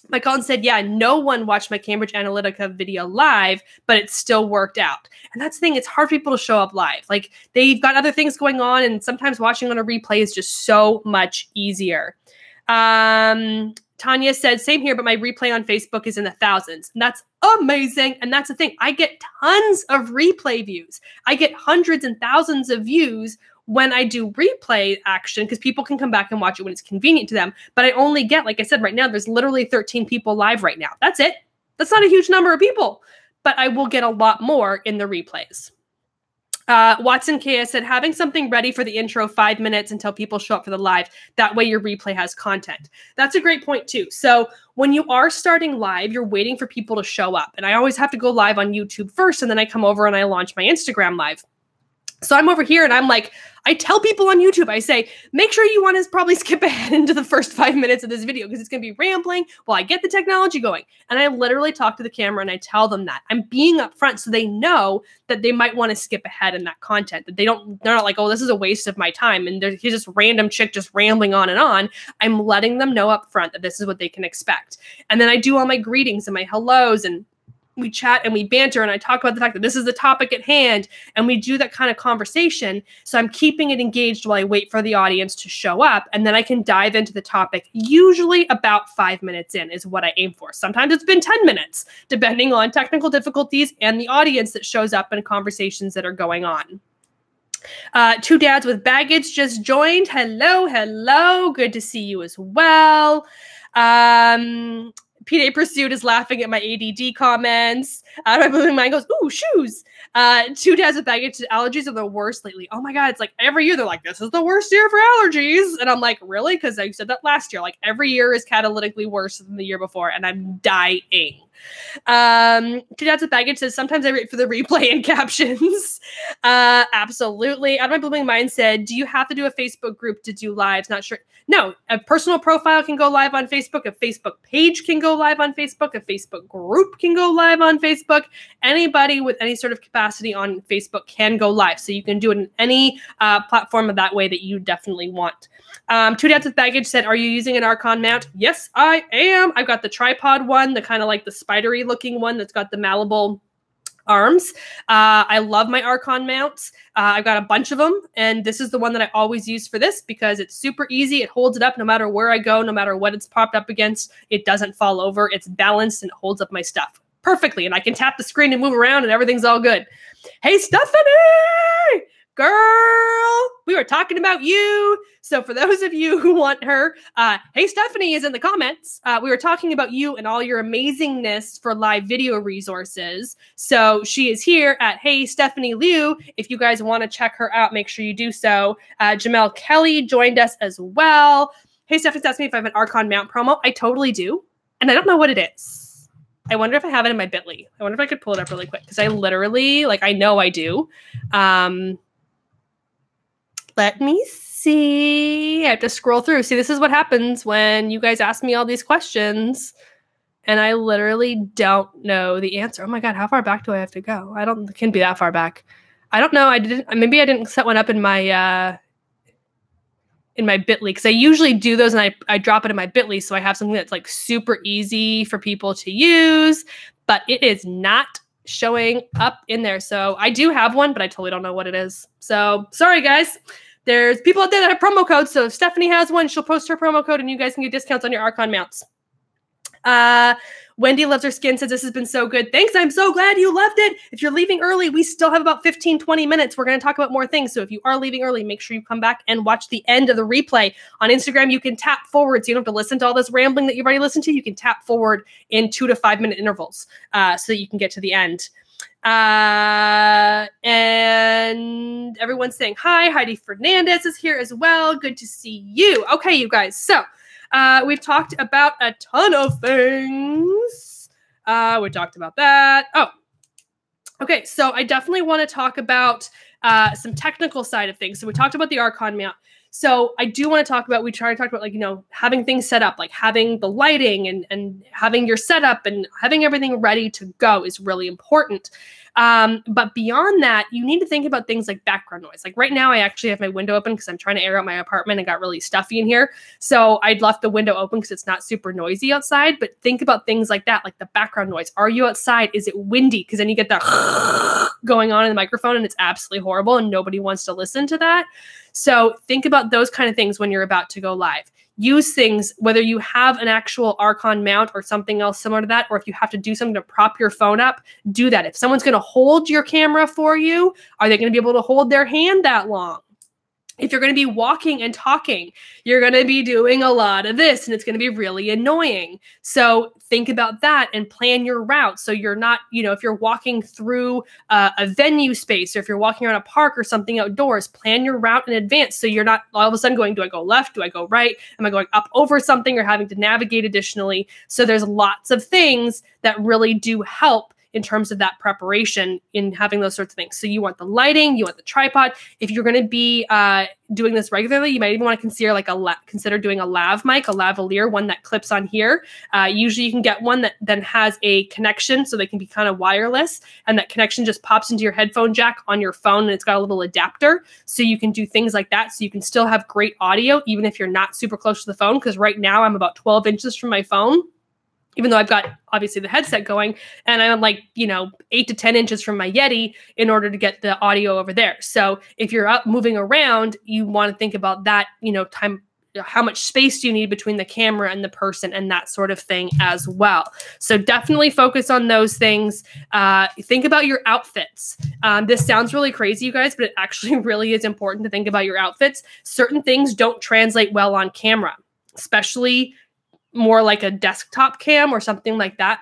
Mike Collins said, yeah, no one watched my Cambridge Analytica video live, but it still worked out. And that's the thing. It's hard for people to show up live. They've got other things going on. And sometimes watching on a replay is just so much easier. Tanya said, same here, but my replay on Facebook is in the thousands. And that's amazing. And that's the thing. I get tons of replay views. I get hundreds and thousands of views when I do replay action, because people can come back and watch it when it's convenient to them. But I only get, like I said, right now, there's literally 13 people live right now. That's it. That's not a huge number of people, but I will get a lot more in the replays. Watson K said, having something ready for the intro 5 minutes until people show up for the live. That way your replay has content. That's a great point too. So when you are starting live, you're waiting for people to show up. And I always have to go live on YouTube first, and then I come over and I launch my Instagram live. So I'm over here and I'm like, I tell people on YouTube, I say, make sure you want to probably skip ahead into the first 5 minutes of this video because it's going to be rambling while I get the technology going. And I literally talk to the camera and I tell them that. I'm being upfront so they know that they might want to skip ahead in that content, that they're not like, oh, this is a waste of my time. And here's this random chick just rambling on and on. I'm letting them know up front that this is what they can expect. And then I do all my greetings and my hellos, and we chat and we banter, and I talk about the fact that this is the topic at hand, and we do that kind of conversation. So I'm keeping it engaged while I wait for the audience to show up, and then I can dive into the topic. Usually about 5 minutes in is what I aim for. Sometimes it's been 10 minutes, depending on technical difficulties and the audience that shows up and conversations that are going on. Two Dads with Baggage just joined. Hello. Good to see you as well. PDA Pursuit is laughing at my ADD comments. My blooming mind goes, ooh, shoes. Two Dads with Baggage, allergies are the worst lately. Oh my God, it's like every year they're like, this is the worst year for allergies. And I'm like, really? Because I said that last year. Like every year is catalytically worse than the year before, and I'm dying. Two Dads with Baggage says, sometimes I wait for the replay and captions. Absolutely. Out of my blooming mind said, do you have to do a Facebook group to do lives? Not sure. No, a personal profile can go live on Facebook. A Facebook page can go live on Facebook. A Facebook group can go live on Facebook. Anybody with any sort of capacity on Facebook can go live. So you can do it in any platform of that way that you definitely want. Two Dads with Baggage said, are you using an Archon mount? Yes, I am. I've got the tripod one, the kind of like the spidery looking one that's got the malleable arms. I love my Archon mounts. I've got a bunch of them, and this is the one that I always use for this because it's super easy. It holds it up no matter where I go, no matter what it's propped up against. It doesn't fall over. It's balanced and it holds up my stuff perfectly, and I can tap the screen and move around and everything's all good. Hey, Stephanie! Girl, we were talking about you. So for those of you who want her, hey, Stephanie is in the comments. We were talking about you and all your amazingness for live video resources. So she is here at Hey Stephanie Liu. If you guys want to check her out, make sure you do so. Jamel Kelly joined us as well. Hey, Stephanie's asking me if I have an Archon mount promo. I totally do. And I don't know what it is. I wonder if I have it in my Bitly. I wonder if I could pull it up really quick because I literally, I know I do. Let me see. I have to scroll through. See, this is what happens when you guys ask me all these questions and I literally don't know the answer. Oh my God, how far back do I have to go? It can't be that far back. I don't know. Maybe I didn't set one up in my Bitly because I usually do those and I drop it in my Bitly. So I have something that's like super easy for people to use, but it is not showing up in there. So I do have one, but I totally don't know what it is. So sorry, guys. There's people out there that have promo codes. So if Stephanie has one, she'll post her promo code and you guys can get discounts on your Archon mounts. Wendy Loves Her Skin says, this has been so good. Thanks. I'm so glad you loved it. If you're leaving early, we still have about 15, 20 minutes. We're going to talk about more things. So if you are leaving early, make sure you come back and watch the end of the replay. On Instagram, you can tap forward. So you don't have to listen to all this rambling that you've already listened to. You can tap forward in 2 to 5 minute intervals so that you can get to the end. And everyone's saying hi. Heidi Fernandez is here as well. Good to see you. Okay, you guys. So we've talked about a ton of things. We talked about that. Oh, okay. So I definitely want to talk about some technical side of things. So we talked about the Archon mount. So I do want to talk about, we try to talk about having things set up, like having the lighting and having your setup and having everything ready to go is really important. But beyond that, you need to think about things like background noise. Like right now, I actually have my window open because I'm trying to air out my apartment and got really stuffy in here. So I'd left the window open because it's not super noisy outside, but think about things like that, like the background noise. Are you outside? Is it windy? Because then you get that going on in the microphone and it's absolutely horrible and nobody wants to listen to that. So think about those kind of things when you're about to go live. Use things, whether you have an actual Archon mount or something else similar to that, or if you have to do something to prop your phone up, do that. If someone's going to hold your camera for you, are they going to be able to hold their hand that long? If you're going to be walking and talking, you're going to be doing a lot of this and it's going to be really annoying. So think about that and plan your route. So you're not, if you're walking through a venue space or if you're walking around a park or something outdoors, plan your route in advance. So you're not all of a sudden going, do I go left? Do I go right? Am I going up over something or having to navigate additionally? So there's lots of things that really do help in terms of that preparation in having those sorts of things. So you want the lighting, you want the tripod. If you're going to be doing this regularly, you might even want to consider like consider doing a lav mic, a lavalier, one that clips on here. Usually you can get one that then has a connection so they can be kind of wireless, and that connection just pops into your headphone jack on your phone, and it's got a little adapter. So you can do things like that. So you can still have great audio, even if you're not super close to the phone. Because right now I'm about 12 inches from my phone, even though I've got obviously the headset going, and I'm like, 8 to 10 inches from my Yeti in order to get the audio over there. So if you're up moving around, you want to think about that, time, how much space do you need between the camera and the person, and that sort of thing as well. So definitely focus on those things. Think about your outfits. This sounds really crazy, you guys, but it actually really is important to think about your outfits. Certain things don't translate well on camera, especially more like a desktop cam or something like that.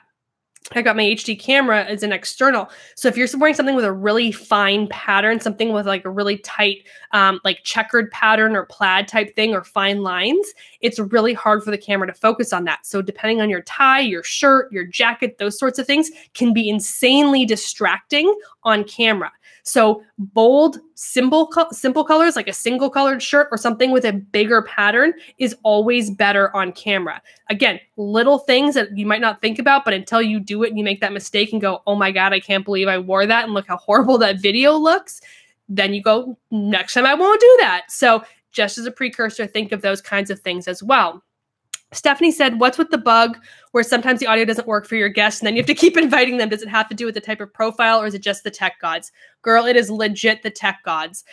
I got my HD camera as an external. So if you're wearing something with a really fine pattern, something with like a really tight, like checkered pattern or plaid type thing or fine lines, it's really hard for the camera to focus on that. So depending on your tie, your shirt, your jacket, those sorts of things can be insanely distracting on camera. So bold, simple colors, like a single colored shirt or something with a bigger pattern, is always better on camera. Again, little things that you might not think about, but until you do it and you make that mistake and go, oh my God, I can't believe I wore that, and look how horrible that video looks, then you go, next time I won't do that. So just as a precursor, think of those kinds of things as well. Stephanie said, what's with the bug where sometimes the audio doesn't work for your guests and then you have to keep inviting them? Does it have to do with the type of profile, or is it just the tech gods? Girl, it is legit the tech gods.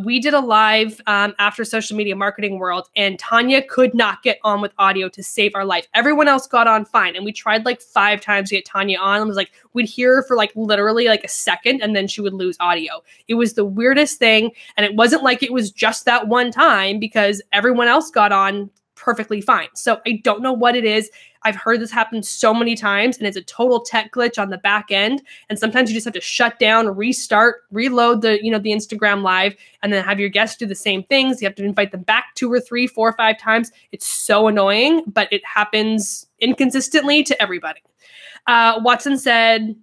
We did a live after Social Media Marketing World, and Tanya could not get on with audio to save our life. Everyone else got on fine. And we tried like 5 times to get Tanya on. It was like, we'd hear her for like literally like a second, and then she would lose audio. It was the weirdest thing. And it wasn't like it was just that one time, because everyone else got on perfectly fine. So I don't know what it is. I've heard this happen so many times, and it's a total tech glitch on the back end. And sometimes you just have to shut down, restart, reload the Instagram live, and then have your guests do the same things. You have to invite them back 2 or 3, 4 or 5 times. It's so annoying, but it happens inconsistently to everybody. Watson said,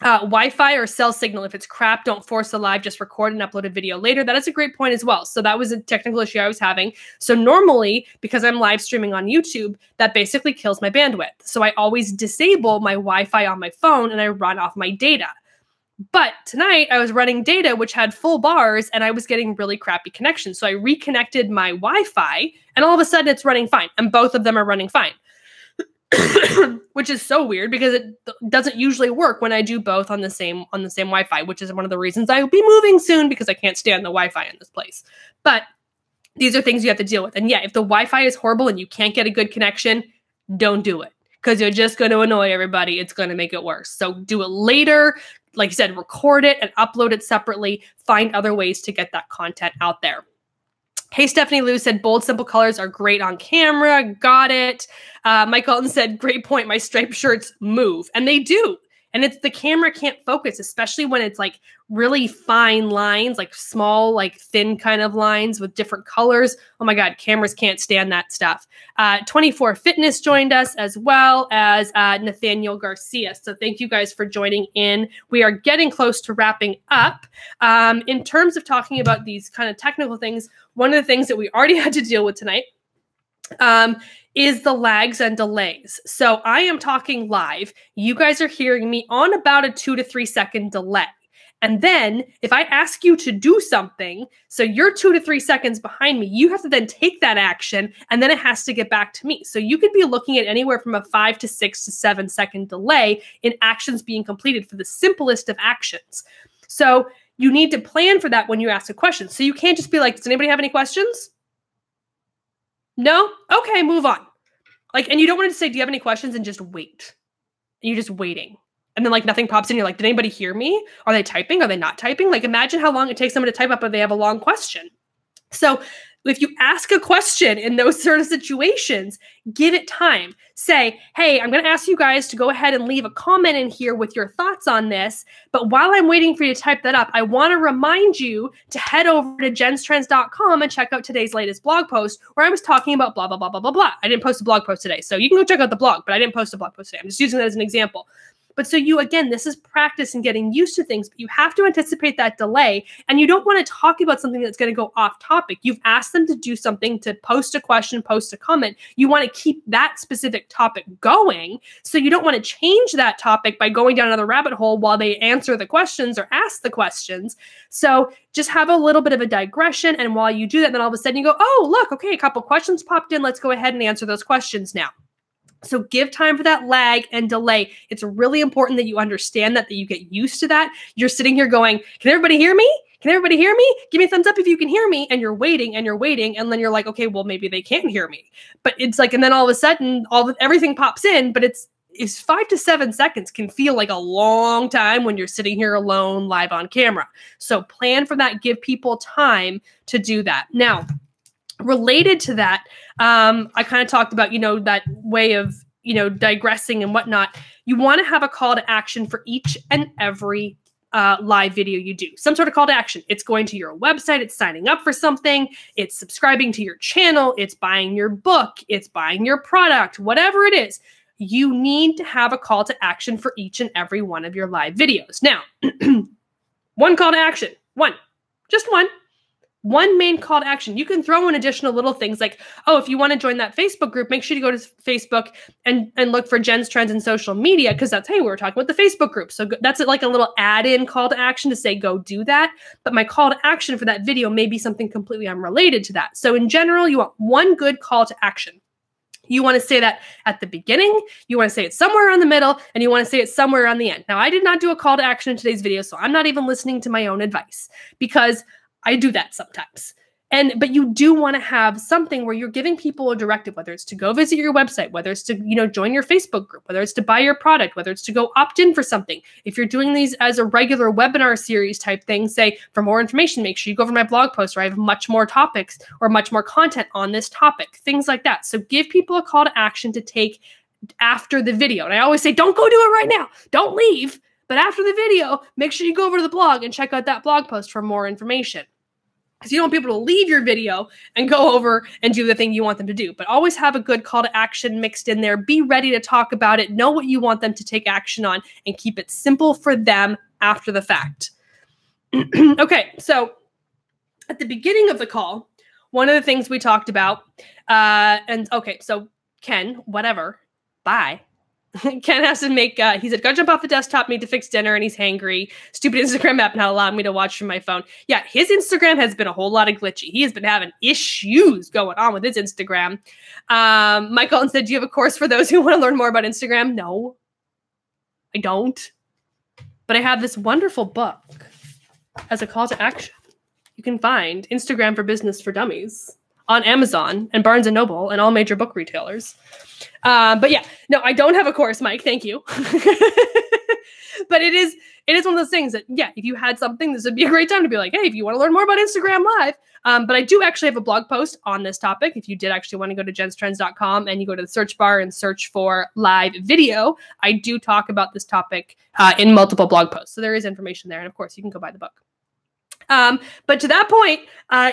Wi-Fi or cell signal. If it's crap, don't force the live, just record and upload a video later. That is a great point as well. So that was a technical issue I was having. So normally, because I'm live streaming on YouTube, that basically kills my bandwidth. So I always disable my Wi-Fi on my phone and I run off my data. But tonight I was running data, which had full bars, and I was getting really crappy connection. So I reconnected my Wi-Fi, and all of a sudden it's running fine. And both of them are running fine. Which is so weird, because it doesn't usually work when I do both on the same Wi-Fi, which is one of the reasons I will be moving soon, because I can't stand the Wi-Fi in this place. But these are things you have to deal with. And yeah, if the Wi-Fi is horrible and you can't get a good connection, don't do it, because you're just going to annoy everybody. It's going to make it worse. So do it later. Like you said, record it and upload it separately. Find other ways to get that content out there. Hey, Stephanie Lou said, bold, simple colors are great on camera. Got it. Mike Alton said, great point. My striped shirts move. And they do. And it's the camera can't focus, especially when it's like really fine lines, like small, like thin kind of lines with different colors. Oh my God, cameras can't stand that stuff. 24 Fitness joined us, as well as Nathaniel Garcia. So thank you guys for joining in. We are getting close to wrapping up. In terms of talking about these kind of technical things, one of the things that we already had to deal with tonight is the lags and delays. So I am talking live. You guys are hearing me on about a 2 to 3 second delay. And then if I ask you to do something, so you're 2 to 3 seconds behind me, you have to then take that action, and then it has to get back to me. So you could be looking at anywhere from a 5 to 6 to 7 second delay in actions being completed for the simplest of actions. So you need to plan for that when you ask a question. So you can't just be like, does anybody have any questions? No? Okay, move on. And you don't want to say, do you have any questions, and just wait. And you're just waiting. And then nothing pops in. You're like, did anybody hear me? Are they typing? Are they not typing? Imagine how long it takes someone to type up if they have a long question. So if you ask a question in those sort of situations, give it time. Say, hey, I'm going to ask you guys to go ahead and leave a comment in here with your thoughts on this. But while I'm waiting for you to type that up, I want to remind you to head over to jenstrends.com and check out today's latest blog post, where I was talking about blah, blah, blah, blah, blah, blah. I didn't post a blog post today. So you can go check out the blog, but I didn't post a blog post today. I'm just using that as an example. But so you, again, this is practice and getting used to things, but you have to anticipate that delay, and you don't want to talk about something that's going to go off topic. You've asked them to do something, to post a question, post a comment. You want to keep that specific topic going. So you don't want to change that topic by going down another rabbit hole while they answer the questions or ask the questions. So just have a little bit of a digression. And while you do that, then all of a sudden you go, oh, look, okay, a couple questions popped in. Let's go ahead and answer those questions now. So give time for that lag and delay. It's really important that you understand that you get used to that. You're sitting here going, can everybody hear me? Can everybody hear me? Give me a thumbs up if you can hear me. And you're waiting and you're waiting. And then you're like, okay, well, maybe they can't hear me. But it's like, and then all of a sudden, everything pops in, but it's 5 to 7 seconds can feel like a long time when you're sitting here alone live on camera. So plan for that. Give people time to do that. Now, related to that, I kind of talked about, that way of, digressing and whatnot. You want to have a call to action for each and every live video you do. Some sort of call to action. It's going to your website. It's signing up for something. It's subscribing to your channel. It's buying your book. It's buying your product, whatever it is. You need to have a call to action for each and every one of your live videos. Now, one call to action, just one main call to action. You can throw in additional little things like, oh, if you want to join that Facebook group, make sure you go to Facebook and look for Jen's Trends in Social Media, because that's, hey, we were talking about the Facebook group. So that's like a little add-in call to action to say, go do that. But my call to action for that video may be something completely unrelated to that. So in general, you want one good call to action. You want to say that at the beginning, you want to say it somewhere around the middle, and you want to say it somewhere around the end. Now, I did not do a call to action in today's video, so I'm not even listening to my own advice, because I do that sometimes. But you do want to have something where you're giving people a directive, whether it's to go visit your website, whether it's to, join your Facebook group, whether it's to buy your product, whether it's to go opt in for something. If you're doing these as a regular webinar series type thing, say, for more information, make sure you go over my blog post where I have much more topics or much more content on this topic, things like that. So give people a call to action to take after the video. And I always say, don't go do it right now. Don't leave. But after the video, make sure you go over to the blog and check out that blog post for more information. Because you don't want people to leave your video and go over and do the thing you want them to do. But always have a good call to action mixed in there. Be ready to talk about it. Know what you want them to take action on, and keep it simple for them after the fact. Okay, so at the beginning of the call, one of the things we talked about, so Ken, whatever, bye. Ken has to make, he said, gotta jump off the desktop, need to fix dinner, and he's hangry. Stupid Instagram app not allowing me to watch from my phone. Yeah, his Instagram has been a whole lot of glitchy. He has been having issues going on with his Instagram. Michael said, do you have a course for those who want to learn more about Instagram? No, I don't. But I have this wonderful book as a call to action. You can find Instagram for Business for Dummies on Amazon and Barnes & Noble and all major book retailers. But yeah, no, I don't have a course, Mike. Thank you. But it is one of those things that, yeah, if you had something, this would be a great time to be like, hey, if you want to learn more about Instagram Live. But I do actually have a blog post on this topic. If you did actually want to go to jenstrends.com and you go to the search bar and search for live video, I do talk about this topic in multiple blog posts. So there is information there. And of course, you can go buy the book. But to that point,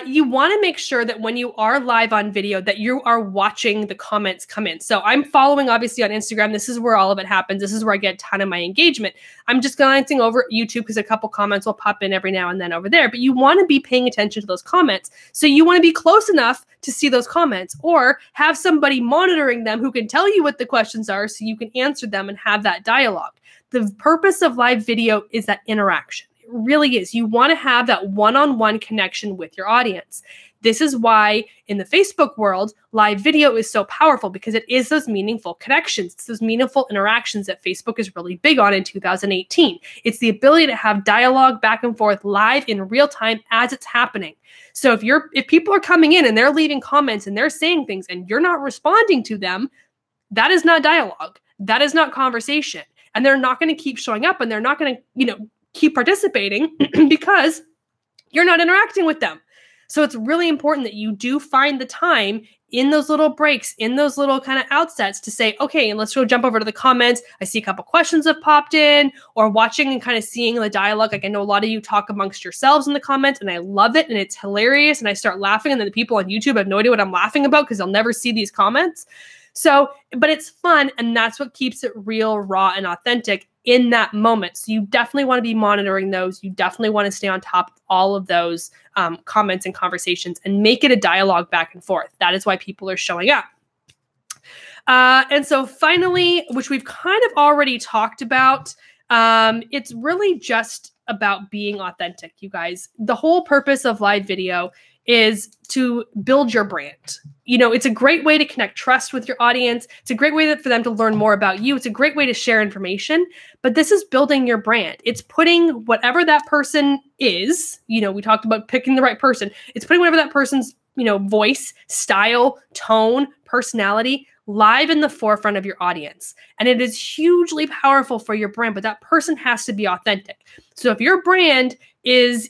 you want to make sure that when you are live on video that you are watching the comments come in. So I'm following, obviously, on Instagram. This is where all of it happens. This is where I get a ton of my engagement. I'm just glancing over at YouTube because a couple comments will pop in every now and then over there. But you want to be paying attention to those comments. So you want to be close enough to see those comments, or have somebody monitoring them who can tell you what the questions are so you can answer them and have that dialogue. The purpose of live video is that interaction. Really is. You want to have that one-on-one connection with your audience. This is why in the Facebook world, live video is so powerful, because it is those meaningful connections. It's those meaningful interactions that Facebook is really big on in 2018. It's the ability to have dialogue back and forth live in real time as it's happening. So if people are coming in and they're leaving comments and they're saying things and you're not responding to them, that is not dialogue. That is not conversation. And they're not going to keep showing up, and they're not going to, keep participating because you're not interacting with them. So it's really important that you do find the time in those little breaks, in those little kind of outsets to say, okay, let's go jump over to the comments. I see a couple questions have popped in, or watching and kind of seeing the dialogue. Like, I know a lot of you talk amongst yourselves in the comments, and I love it, and it's hilarious. And I start laughing, and then the people on YouTube have no idea what I'm laughing about because they'll never see these comments. So, but it's fun, and that's what keeps it real, raw, and authentic in that moment. So you definitely want to be monitoring those. You definitely want to stay on top of all of those comments and conversations and make it a dialogue back and forth. That is why people are showing up. And so finally, which we've kind of already talked about, it's really just about being authentic, you guys. The whole purpose of live video is to build your brand. It's a great way to connect trust with your audience. It's a great way for them to learn more about you. It's a great way to share information, but this is building your brand. It's putting whatever that person is, we talked about picking the right person. It's putting whatever that person's, voice, style, tone, personality live in the forefront of your audience. And it is hugely powerful for your brand, but that person has to be authentic. So if your brand is,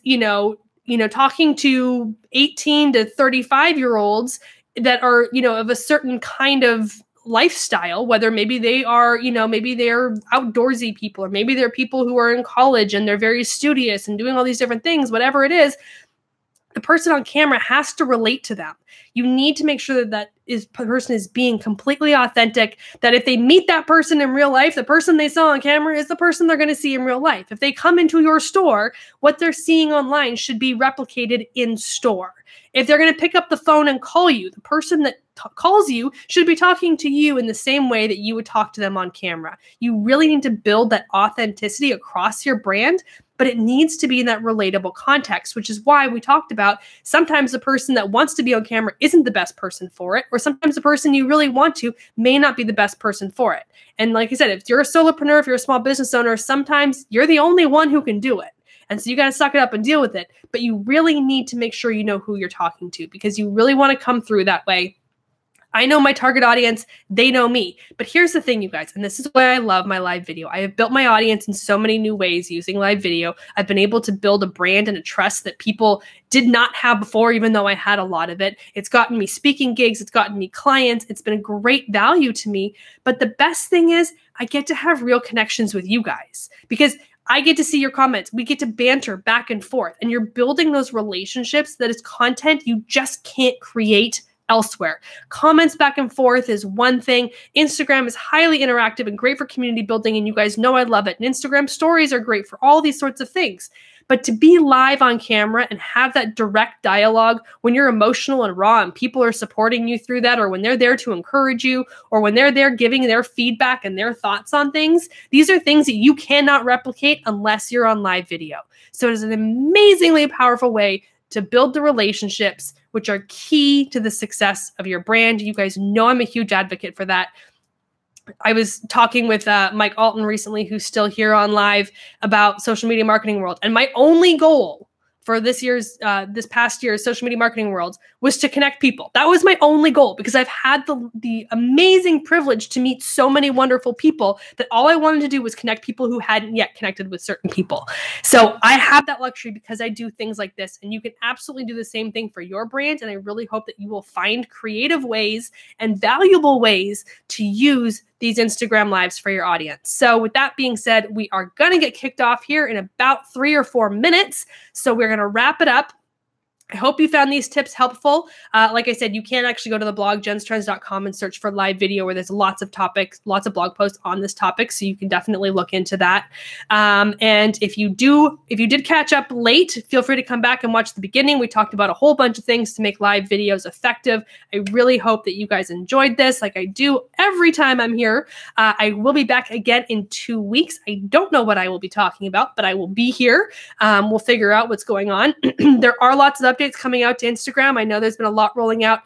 talking to 18 to 35-year-olds that are, of a certain kind of lifestyle, whether maybe they are, maybe they're outdoorsy people, or maybe they're people who are in college and they're very studious and doing all these different things, whatever it is, the person on camera has to relate to them. You need to make sure that person is being completely authentic, that if they meet that person in real life, the person they saw on camera is the person they're going to see in real life. If they come into your store, what they're seeing online should be replicated in store. If they're going to pick up the phone and call you, the person that calls you should be talking to you in the same way that you would talk to them on camera. You really need to build that authenticity across your brand, but it needs to be in that relatable context, which is why we talked about sometimes the person that wants to be on camera isn't the best person for it, or sometimes the person you really want to may not be the best person for it. And like I said, if you're a solopreneur, if you're a small business owner, sometimes you're the only one who can do it. And so you got to suck it up and deal with it. But you really need to make sure you know who you're talking to, because you really want to come through that way. I know my target audience, they know me. But here's the thing, you guys, and this is why I love my live video. I have built my audience in so many new ways using live video. I've been able to build a brand and a trust that people did not have before, even though I had a lot of it. It's gotten me speaking gigs. It's gotten me clients. It's been a great value to me. But the best thing is I get to have real connections with you guys, because I get to see your comments. We get to banter back and forth, and you're building those relationships that is content you just can't create elsewhere. Comments back and forth is one thing. Instagram is highly interactive and great for community building, and you guys know I love it. And Instagram stories are great for all these sorts of things. But to be live on camera and have that direct dialogue when you're emotional and raw and people are supporting you through that, or when they're there to encourage you, or when they're there giving their feedback and their thoughts on things, these are things that you cannot replicate unless you're on live video. So it is an amazingly powerful way to build the relationships which are key to the success of your brand. You guys know I'm a huge advocate for that. I was talking with Mike Alton recently, who's still here on live, about Social Media Marketing World. And my only goal for this past year's Social Media Marketing World was to connect people. That was my only goal, because I've had the amazing privilege to meet so many wonderful people that all I wanted to do was connect people who hadn't yet connected with certain people. So I have that luxury because I do things like this, and you can absolutely do the same thing for your brand. And I really hope that you will find creative ways and valuable ways to use these Instagram lives for your audience. So with that being said, we are going to get kicked off here in about 3 or 4 minutes. So we're going to wrap it up. I hope you found these tips helpful. Like I said, you can actually go to the blog jenstrends.com and search for live video, where there's lots of topics, lots of blog posts on this topic. So you can definitely look into that. And if you did catch up late, feel free to come back and watch the beginning. We talked about a whole bunch of things to make live videos effective. I really hope that you guys enjoyed this, like I do every time I'm here. I will be back again in 2 weeks. I don't know what I will be talking about, but I will be here. We'll figure out what's going on. There are lots of updates coming out to Instagram. I know there's been a lot rolling out.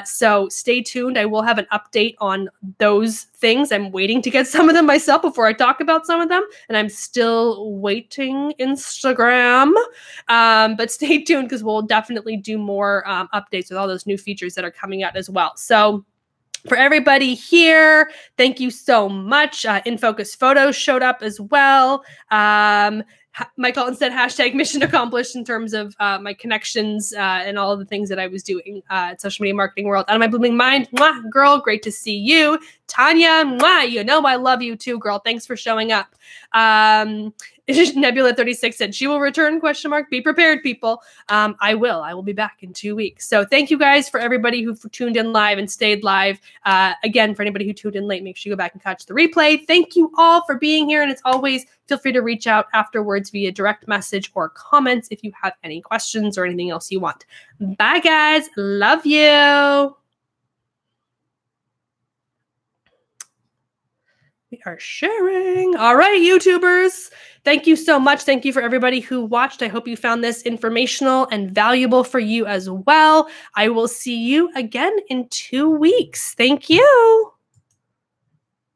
So stay tuned. I will have an update on those things. I'm waiting to get some of them myself before I talk about some of them. And I'm still waiting Instagram. But stay tuned, because we'll definitely do more updates with all those new features that are coming out as well. So for everybody here, thank you so much. In Focus Photos showed up as well. Mike Alton said #mission accomplished in terms of my connections and all of the things that I was doing at Social Media Marketing World. Out of my blooming mind, mwah, girl, great to see you. Tanya, mwah, you know I love you too, girl. Thanks for showing up. Nebula 36 said she will return, ? Be prepared, people. I will be back in 2 weeks. So thank you guys for everybody who tuned in live and stayed live. Again, for anybody who tuned in late, make sure you go back and catch the replay. Thank you all for being here. And as always, feel free to reach out afterwards via direct message or comments if you have any questions or anything else you want. Bye, guys. Love you. We are sharing. All right, YouTubers. Thank you so much. Thank you for everybody who watched. I hope you found this informational and valuable for you as well. I will see you again in 2 weeks. Thank you.